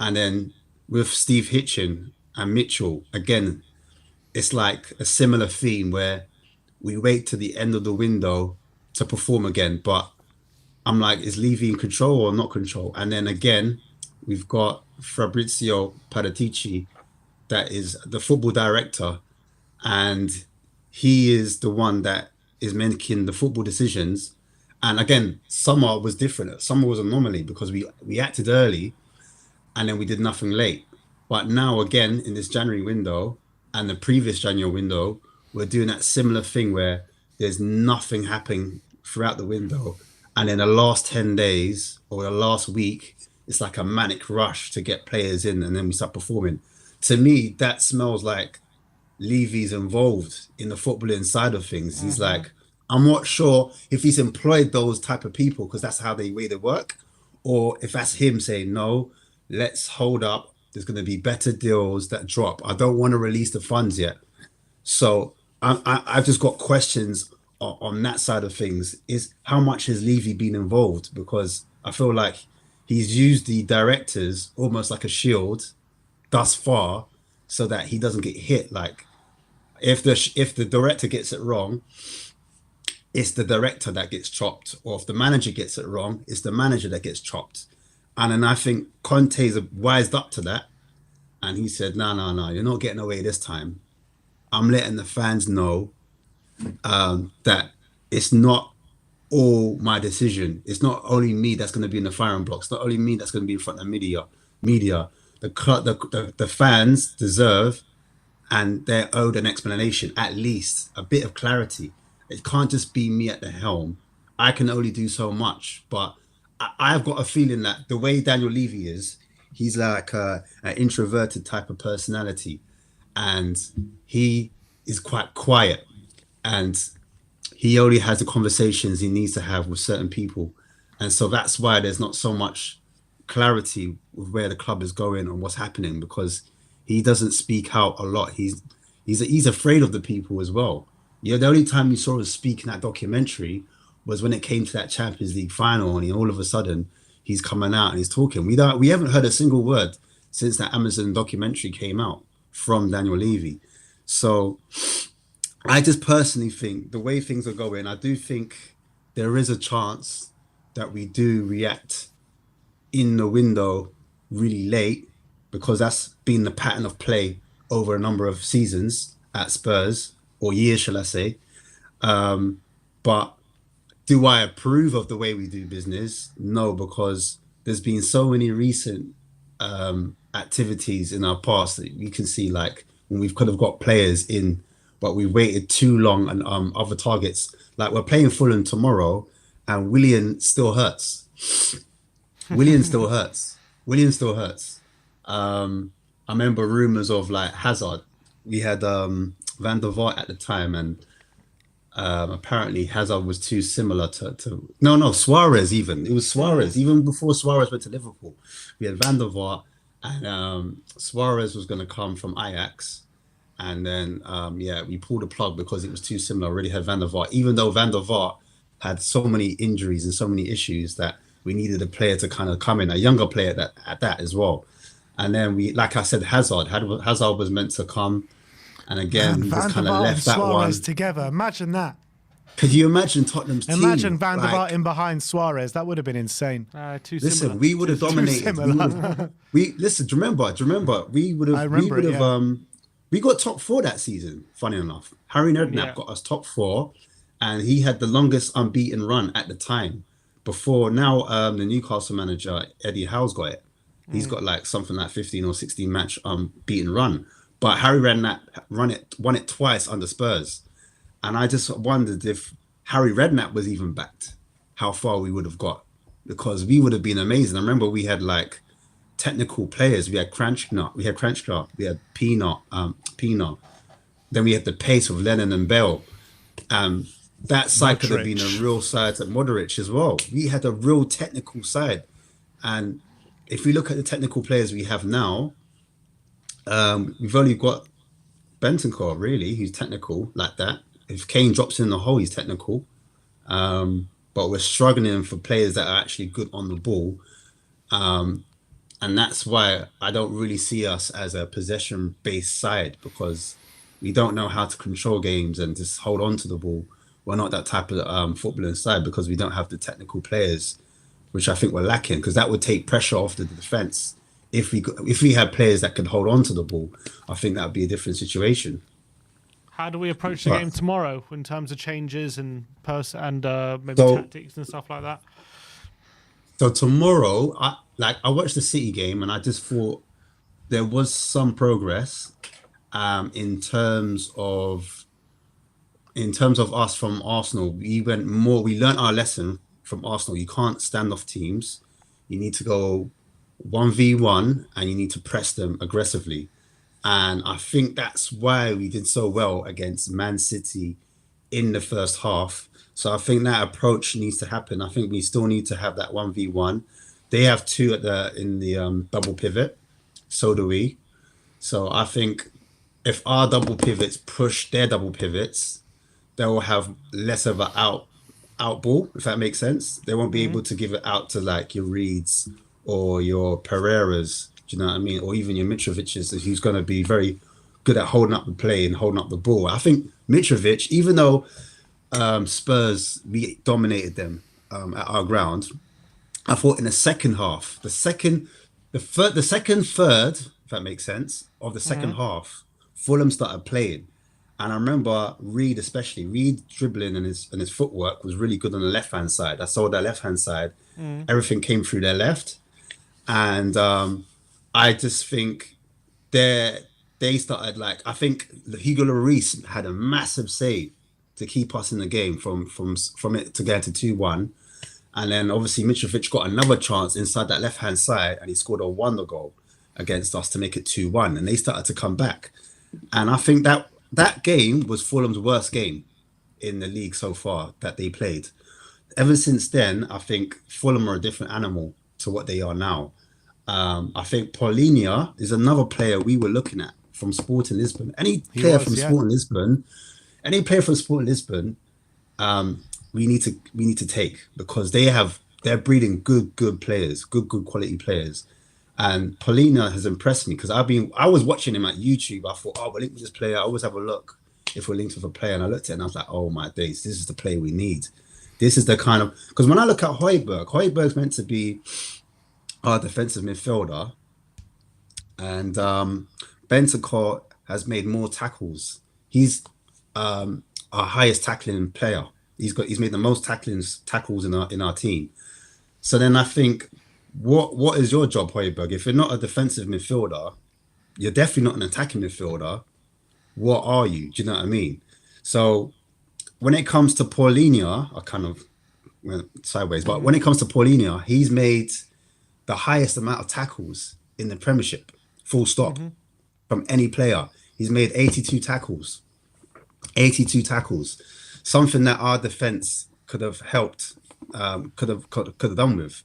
And then with Steve Hitchen and Mitchell, again, it's like a similar theme where we wait to the end of the window to perform again. But I'm like, is Levy in control or not control? And then again, we've got Fabrizio Paratici, that is the football director, and he is the one that is making the football decisions. And again, summer was different. Summer was an anomaly because we acted early and then we did nothing late. But now again, in this January window and the previous January window, we're doing that similar thing where there's nothing happening throughout the window. And in the last 10 days or the last week, it's like a manic rush to get players in, and then we start performing. To me, that smells like Levy's involved in the footballing side of things. He's like, I'm not sure if he's employed those type of people because that's how they work, or if that's him saying, no, let's hold up. There's going to be better deals that drop. I don't want to release the funds yet. So I've just got questions on that side of things. Is how much has Levy been involved? Because I feel like he's used the directors almost like a shield thus far, so that he doesn't get hit. Like if the director gets it wrong, it's the director that gets chopped, or if the manager gets it wrong, it's the manager that gets chopped. And then I think Conte's wised up to that, and he said, no, you're not getting away this time. I'm letting the fans know that it's not all my decision. It's not only me that's going to be in the firing blocks. It's not only me that's going to be in front of media. The fans deserve, and they're owed an explanation, at least a bit of clarity. It can't just be me at the helm. I can only do so much, but I've got a feeling that the way Daniel Levy is, he's like an introverted type of personality, and he is quite quiet, and he only has the conversations he needs to have with certain people. And so that's why there's not so much clarity with where the club is going and what's happening, because he doesn't speak out a lot. He's afraid of the people as well. Yeah, the only time you saw him speak in that documentary was when it came to that Champions League final, and all of a sudden he's coming out and he's talking. We haven't heard a single word since that Amazon documentary came out from Daniel Levy. So I just personally think the way things are going, I do think there is a chance that we do react in the window really late, because that's been the pattern of play over a number of seasons at Spurs, or years, shall I say. But do I approve of the way we do business? No, because there's been so many recent activities in our past that you can see, like when we've kind of got players in, but we waited too long on other targets. Like we're playing Fulham tomorrow, and Willian still hurts. Willian still hurts. I remember rumors of like Hazard. We had Van der Vaart at the time, and apparently Hazard was too similar to Suarez. Even it was Suarez. Even before Suarez went to Liverpool, we had Van der Vaart, and Suarez was going to come from Ajax, and then we pulled the plug because it was too similar. Already had Van der Vaart, even though Van der Vaart had so many injuries and so many issues that we needed a player to kind of come in, a younger player at that as well. And then we, like I said, Hazard was meant to come. And again, we just kind of left that one together. Imagine that. Could you imagine Tottenham's team? Imagine Van der Vaart in behind Suarez. That would have been insane. Listen, we would have dominated. Do you remember? We would have We got top 4 that season, funny enough. Harry Redknapp Yeah. got us top 4, and he had the longest unbeaten run at the time. Before now, the Newcastle manager, Eddie Howe's got it. He's got like something like 15 or 16 match unbeaten run. But Harry Redknapp won it twice under Spurs. And I just wondered if Harry Redknapp was even backed, how far we would have got. Because we would have been amazing. I remember we had like technical players. We had Cranchknot, we had Peanut. Then we had the pace of Lennon and Bell. That side could have been a real side at Modric as well. We had a real technical side. And if we look at the technical players we have now, we've only got Bentancur, really, who's technical like that. If Kane drops in the hole, he's technical. But we're struggling for players that are actually good on the ball. And that's why I don't really see us as a possession-based side, because we don't know how to control games and just hold on to the ball. We're not that type of footballing side because we don't have the technical players, which I think we're lacking, because that would take pressure off the defence. If we had players that could hold on to the ball, I think that would be a different situation. How do we approach the game tomorrow in terms of changes and maybe tactics and stuff like that? So tomorrow, I watched the City game and I just thought there was some progress in terms of us from Arsenal. We learned our lesson from Arsenal. You can't stand off teams. You need to go 1v1 and you need to press them aggressively. And I think that's why we did so well against Man City in the first half. So I think that approach needs to happen. I think we still need to have that 1v1. They have 2 in the double pivot. So do we. So I think if our double pivots push their double pivots, they will have less of an out ball, if that makes sense. They won't be able to give it out to like your Reeds or your Pereiras, do you know what I mean? Or even your Mitrovic's, who's going to be very good at holding up the play and holding up the ball. I think Mitrovic, even though Spurs, we dominated them at our ground, I thought in the second half, the second third, if that makes sense, of the second half, Fulham started playing. And I remember Reed dribbling and his footwork was really good on the left-hand side. I saw that left-hand side. Everything came through their left. And I just think they started like, I think Hugo Lloris had a massive save to keep us in the game from it to get to 2-1. And then obviously Mitrovic got another chance inside that left-hand side and he scored a wonder goal against us to make it 2-1. And they started to come back. And I think that game was Fulham's worst game in the league so far that they played. Ever since then, I think Fulham are a different animal to what they are now. I think Paulinho is another player we were looking at from Sporting Lisbon. Any player from Sporting Lisbon, we need to take, because they're breeding good players, good quality players. And Paulinho has impressed me because I was watching him at YouTube. I thought, we're linked with this player. I always have a look if we're linked with a player. And I looked at it and I was like, oh my days, this is the player we need. This is the kind of, because when I look at Højbjerg's meant to be our defensive midfielder. And Bentancur has made more tackles. He's our highest tackling player. He's made the most tackles in our team. So then I think, what is your job, Højbjerg? If you're not a defensive midfielder, you're definitely not an attacking midfielder. What are you? Do you know what I mean? So when it comes to Paulinho, I kind of went sideways, but when it comes to Paulinho, he's made the highest amount of tackles in the Premiership, full stop, from any player. He's made 82 tackles. 82 tackles. Something that our defense could have helped, could have done with.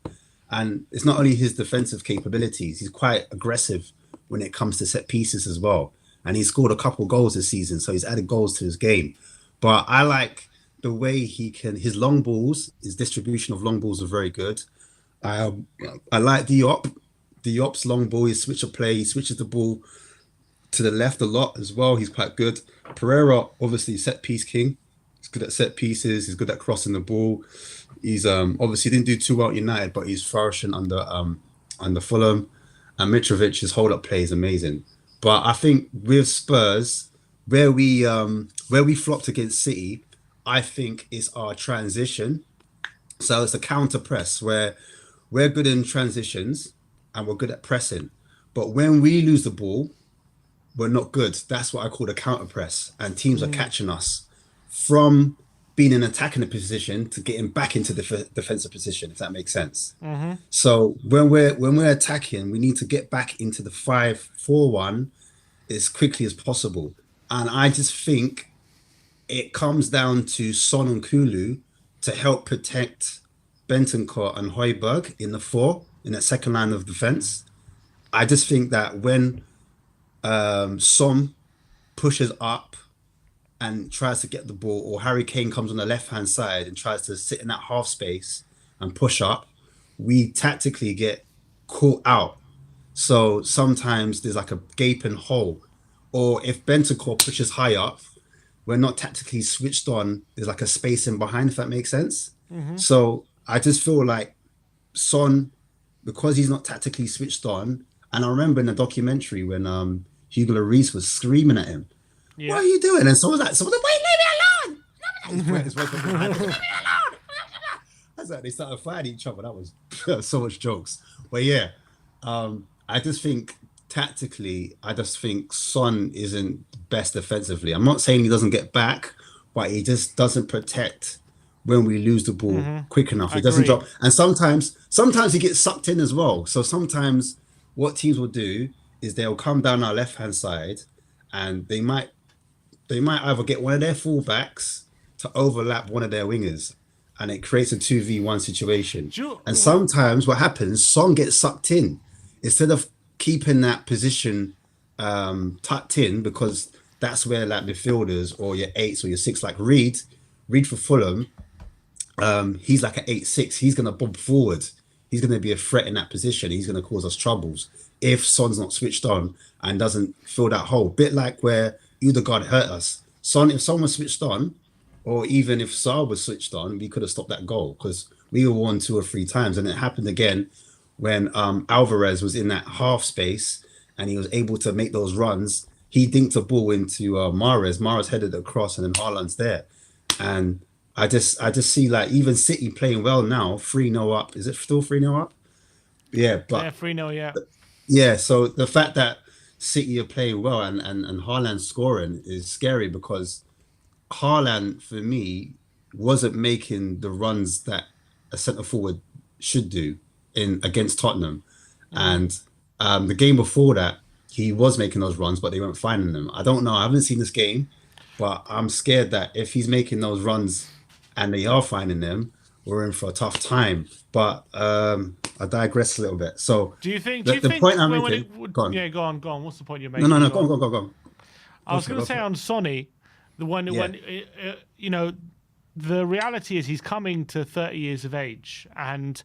And it's not only his defensive capabilities, he's quite aggressive when it comes to set pieces as well. And he scored a couple goals this season, so he's added goals to his game. But I like the way his long balls, his distribution of long balls are very good. I like Diop. Diop's long ball, his switch of play, he switches the ball to the left a lot as well. He's quite good. Pereira, obviously set piece king. He's good at set pieces. He's good at crossing the ball. He's obviously didn't do too well at United, but he's flourishing under Fulham. And Mitrovic, his hold-up play is amazing. But I think with Spurs, where we flopped against City, I think is our transition. So it's a counter press where we're good in transitions and we're good at pressing. But when we lose the ball, we're not good. That's what I call the counter press. And teams are catching us from being in attacking position to getting back into the defensive position, if that makes sense. So when we're attacking, we need to get back into the 5-4-1 as quickly as possible. And I just think it comes down to Son and Kulu to help protect Bentancur and Højbjerg in the 4, in that second line of defense. I just think that when Son pushes up and tries to get the ball, or Harry Kane comes on the left-hand side and tries to sit in that half space and push up, we tactically get caught out. So sometimes there's like a gaping hole. Or if Bentancur pushes high up, we're not tactically switched on. There's like a space in behind, if that makes sense. So I just feel like Son, because he's not tactically switched on, and I remember in the documentary when Hugo Lloris was screaming at him, what are you doing? And someone was like, wait, leave me alone. Leave me alone. That's like they started fighting each other. That was so much jokes. But yeah, I just think tactically, I just think Son isn't best defensively. I'm not saying he doesn't get back, but he just doesn't protect when we lose the ball quick enough. He doesn't drop. And sometimes he gets sucked in as well. So sometimes what teams will do is they'll come down our left-hand side and they might either get one of their fullbacks to overlap one of their wingers, and it creates a 2v1 situation. And sometimes what happens, Son gets sucked in. Instead of keeping that position tucked in, because that's where like midfielders or your 8s or your 6, like Reed for Fulham, he's like an 8-6. He's going to bob forward. He's going to be a threat in that position. He's going to cause us troubles if Son's not switched on and doesn't fill that hole. Bit like where Ødegaard hurt us. If Son was switched on, or even if Sarr was switched on, we could have stopped that goal, because we were won 2 or 3 times. And it happened again when Alvarez was in that half space and he was able to make those runs. He dinked a ball into Mahrez. Mahrez headed across, and then Haaland's there. And I just see like even City playing well now, 3-0 up. Is it still 3-0 up? Yeah, but 3-0, yeah. Yeah, so the fact that City are playing well and Haaland scoring is scary, because Haaland, for me, wasn't making the runs that a centre forward should do against Tottenham. And the game before that, he was making those runs, but they weren't finding them. I don't know. I haven't seen this game, but I'm scared that if he's making those runs and they are finding them, we're in for a tough time. But I digress a little bit. So do you think the point I'm making? Go on. What's the point you're making? No. Go on. I was going to say on Sonny, when you know, the reality is he's coming to 30 years of age, and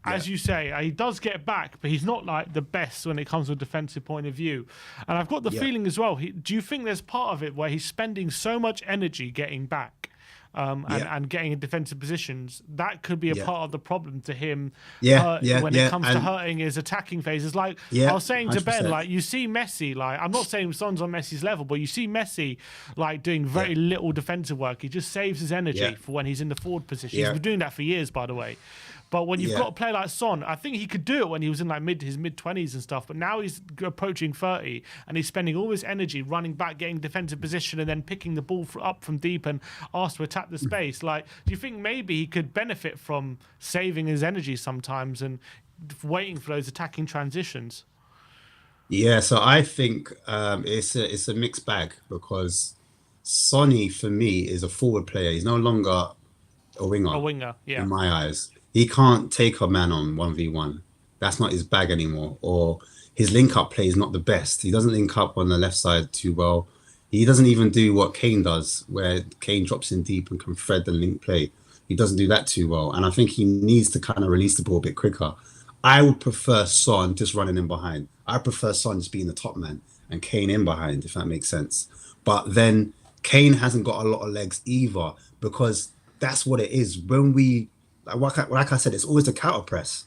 as you say, he does get back, but he's not like the best when it comes to a defensive point of view. And I've got the feeling as well, do you think there's part of it where he's spending so much energy getting back and getting in defensive positions? That could be a part of the problem to him when it comes to hurting his attacking phases. Like I was saying to 100%. Ben, like you see Messi, like I'm not saying Son's on Messi's level, but you see Messi like doing very little defensive work. He just saves his energy for when he's in the forward position. He's been doing that for years, by the way. But when you've got a player like Son, I think he could do it when he was in like his mid-20s and stuff. But now he's approaching 30 and he's spending all his energy running back, getting defensive position, and then picking the ball up from deep and asked to attack the space. Like, do you think maybe he could benefit from saving his energy sometimes and waiting for those attacking transitions? Yeah, so I think it's a mixed bag, because Sonny, for me, is a forward player. He's no longer a winger. In my eyes. He can't take a man on 1v1. That's not his bag anymore. Or his link-up play is not the best. He doesn't link up on the left side too well. He doesn't even do what Kane does, where Kane drops in deep and can thread the link play. He doesn't do that too well. And I think he needs to kind of release the ball a bit quicker. I would prefer Son just running in behind. I prefer Son just being the top man and Kane in behind, if that makes sense. But then Kane hasn't got a lot of legs either, because that's what it is. When we... Like I said, it's always the counter press.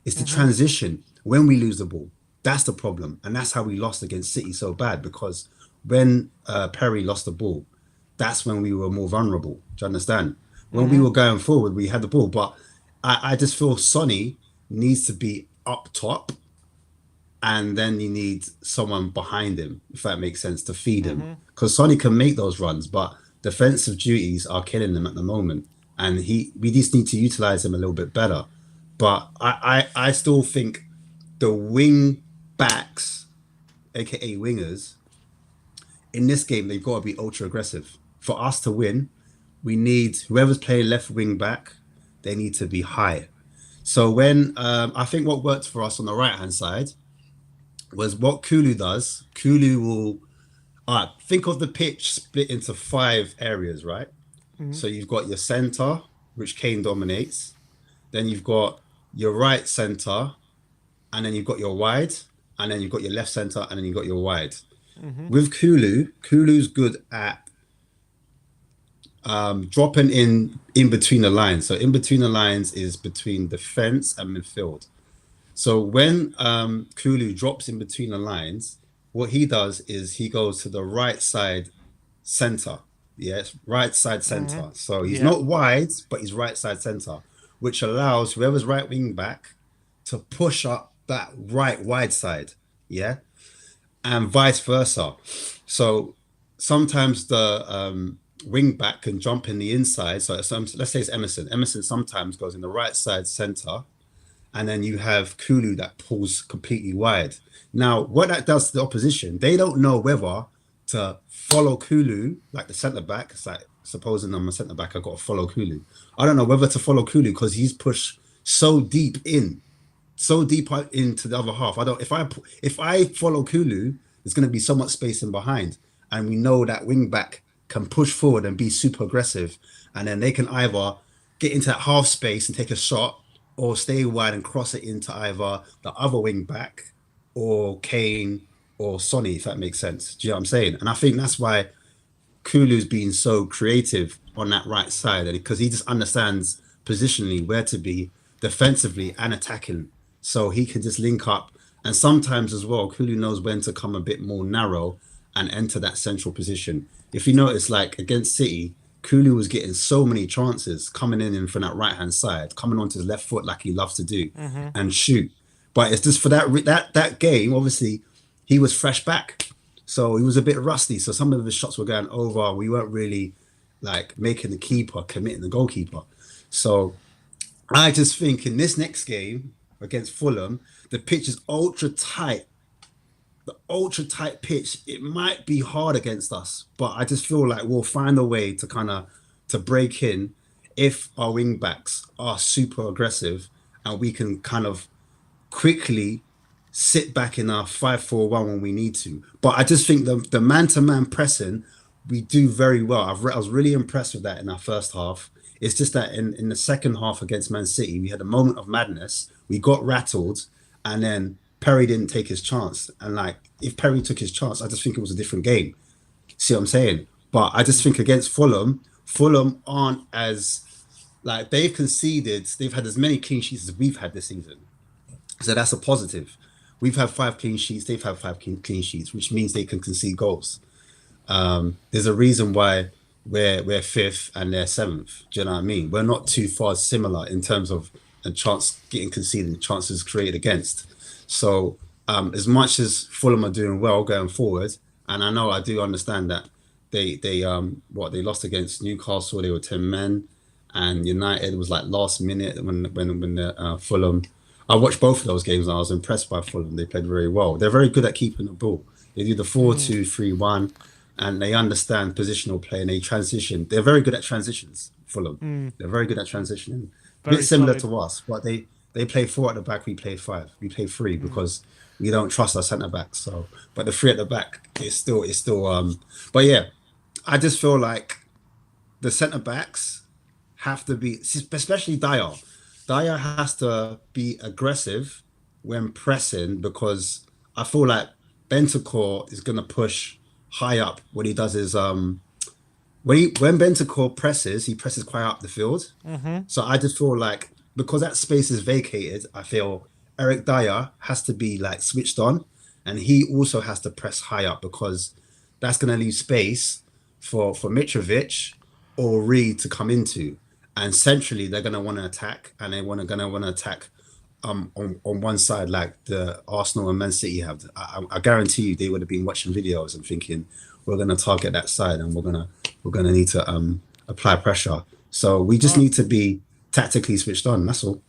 It's the transition when we lose the ball. That's the problem, and that's how we lost against City so bad, because when Perry lost the ball, that's when we were more vulnerable. Do you understand? When we were going forward, we had the ball, but I just feel Sonny needs to be up top, and then you need someone behind him, if that makes sense, to feed him. Because Sonny can make those runs, but defensive duties are killing him at the moment, and we just need to utilize him a little bit better. But I still think the wing backs, aka wingers, in this game, they've got to be ultra aggressive. For us to win, we need whoever's playing left wing back, they need to be high. So when I think what worked for us on the right hand side was what Kulu does. Kulu will think of the pitch split into 5 areas, right? So you've got your center, which Kane dominates. Then you've got your right center, and then you've got your wide, and then you've got your left center, and then you've got your wide. With Kulu's good at dropping in between the lines. So in between the lines is between defense and midfield. So when Kulu drops in between the lines, what he does is he goes to the right side center. Yes, right side center. So he's not wide, but he's right side center, which allows whoever's right wing back to push up that right wide side. Yeah. And vice versa. So sometimes the wing back can jump in the inside. So let's say it's Emerson. Emerson sometimes goes in the right side center, and then you have Kulu that pulls completely wide. Now, what that does to the opposition, they don't know whether to follow Kulu, like the centre back. It's like, supposing I'm a centre back, I've got to follow Kulu. I don't know whether to follow Kulu because he's pushed so deep into the other half. If I follow Kulu, there's going to be so much space in behind, and we know that wing back can push forward and be super aggressive, and then they can either get into that half space and take a shot, or stay wide and cross it into either the other wing back or Kane or Sonny, if that makes sense. Do you know what I'm saying? And I think that's why Kulu's being so creative on that right side, because he just understands positionally where to be defensively and attacking. So he can just link up. And sometimes as well, Kulu knows when to come a bit more narrow and enter that central position. If you notice, like against City, Kulu was getting so many chances coming in from that right-hand side, coming onto his left foot like he loves to do, and shoot. But it's just for that game, obviously, he was fresh back. So he was a bit rusty. So some of the shots were going over. We weren't really like making the keeper, committing the goalkeeper. So I just think in this next game against Fulham, the pitch is ultra tight. The ultra tight pitch, it might be hard against us, but I just feel like we'll find a way to break in if our wing backs are super aggressive, and we can kind of quickly sit back in our 5-4-1 when we need to. But I just think the man-to-man pressing, we do very well. I was really impressed with that in our first half. It's just that in the second half against Man City, we had a moment of madness. We got rattled, and then Perry didn't take his chance. And like, if Perry took his chance, I just think it was a different game. See what I'm saying? But I just think against Fulham aren't as, like, they've conceded, they've had as many clean sheets as we've had this season. So that's a positive. We've had 5 clean sheets, they've had 5 clean sheets, which means they can concede goals. There's a reason why we're 5th and they're 7th. Do you know what I mean? We're not too far similar in terms of a chance getting conceded, chances created against. So as much as Fulham are doing well going forward, and I do understand that they lost against Newcastle, they were 10 men, and United was like last minute when the Fulham. I watched both of those games and I was impressed by Fulham. They played very well. They're very good at keeping the ball. They do the 4-2-3-1, and they understand positional play and they transition. They're very good at transitions, Fulham. They're very good at transitioning. A bit similar to us, but they play 4 at the back, we play 5. We play 3 because we don't trust our centre backs. So, but the 3 at the back is still. But yeah, I just feel like the centre backs have to be, especially Dyer. Dyer has to be aggressive when pressing, because I feel like Bentancur is going to push high up. What he does is when Bentancur presses, he presses quite up the field. So I just feel like, because that space is vacated, I feel Eric Dyer has to be like switched on, and he also has to press high up because that's going to leave space for Mitrovic or Reed to come into. And centrally, they're going to want to attack, and they're going to want to attack on one side like the Arsenal and Man City have. I guarantee you they would have been watching videos and thinking we're going to target that side and we're going to need to apply pressure. So we just need to be tactically switched on. That's all.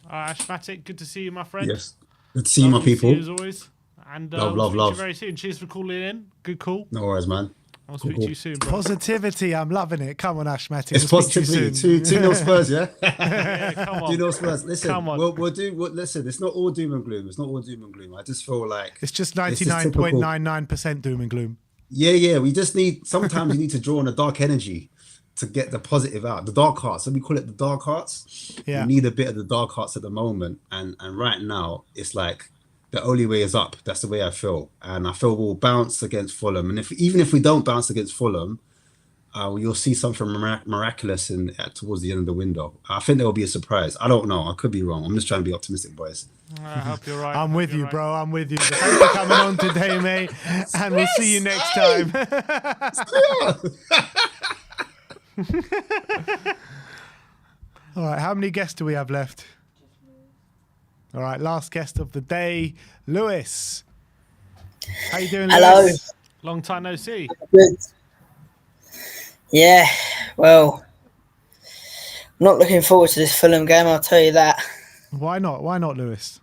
Ashmatic, good to see you, my friend. Yes, good to see you, my people. See you as always. And we'll speak to you very soon. Cheers for calling in. Good call. No worries, man. I'll speak to you soon, bro. Positivity, I'm loving it. Come on, Ashmatic. It's positivity. 2-0 Spurs, yeah? Yeah, come on. 2-0 Spurs. Listen, come on. Listen, it's not all doom and gloom. It's not all doom and gloom. I just feel like it's just 99.99% doom and gloom. Yeah. We just need, sometimes you need to draw on the dark energy to get the positive out. The dark hearts. So we call it the dark hearts. Yeah. We need a bit of the dark hearts at the moment. And right now, it's like, the only way is up. That's the way I feel. And I feel we'll bounce against Fulham. And even if we don't bounce against Fulham, you'll see something miraculous towards the end of the window. I think there will be a surprise. I don't know. I could be wrong. I'm just trying to be optimistic, boys. I hope you're right. I'm with you, bro. I'm with you. Thanks for coming on today, mate. And we'll see you next time. All right. How many guests do we have left? All right, last guest of the day, Lewis. How you doing, Hello. Lewis? Long time no see. Good. Yeah, well, I'm not looking forward to this Fulham game, I'll tell you that. Why not? Why not, Lewis?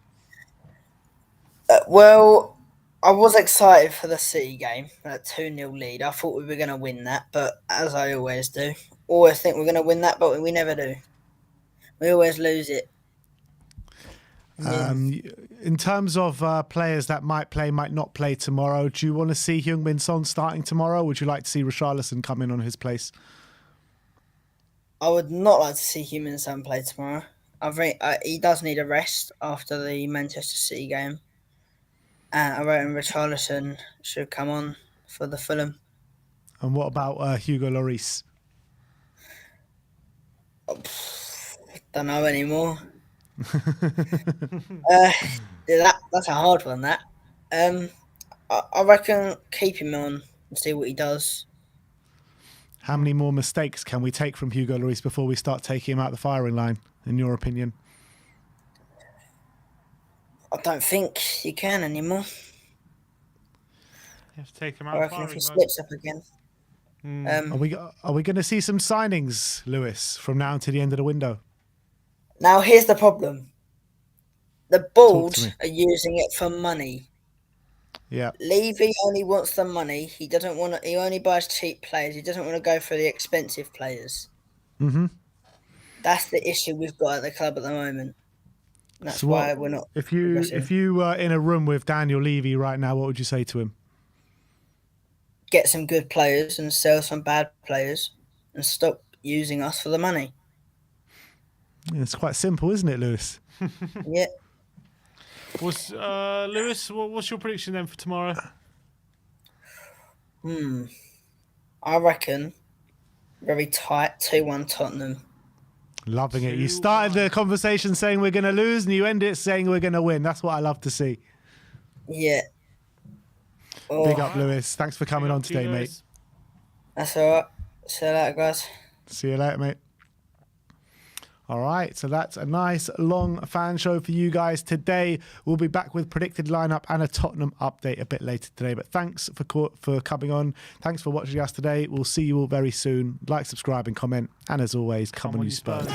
Well, I was excited for the City game, that 2-0 lead. I thought we were going to win that, but as I always do, always think we're going to win that, but we never do. We always lose it. In terms of players that might play, might not play tomorrow, do you want to see Heung-min Son starting tomorrow? Or would you like to see Richarlison come in on his place? I would not like to see Heung-min Son play tomorrow. I think he does need a rest after the Manchester City game. I reckon Richarlison should come on for the Fulham. And what about Hugo Lloris? Don't know anymore. That's a hard one, that. I reckon keep him on and see what he does. How many more mistakes can we take from Hugo Lloris before we start taking him out the firing line, in your opinion? I don't think you can anymore. You have to take him out. I reckon if he slips up again. Are we going to see some signings, Lewis, from now to the end of the window? Now, here's the problem. The board are using it for money. Yeah. Levy only wants the money. He doesn't want to. He only buys cheap players. He doesn't want to go for the expensive players. Mm-hmm. That's the issue we've got at the club at the moment. That's why we're not. If you were in a room with Daniel Levy right now, what would you say to him? Get some good players and sell some bad players, and stop using us for the money. It's quite simple, isn't it, Lewis? Yeah. Lewis, what's your prediction then for tomorrow? I reckon very tight 2-1 Tottenham. Loving it. You started the conversation saying we're going to lose, and you end it saying we're going to win. That's what I love to see. Yeah. Big up, Lewis. Thanks for coming on today, mate. That's all right. See you later, guys. See you later, mate. All right, so that's a nice long fan show for you guys today. We'll be back with predicted lineup and a Tottenham update a bit later today. But thanks for coming on. Thanks for watching us today. We'll see you all very soon. Like, subscribe, and comment. And as always, come on, you Spurs.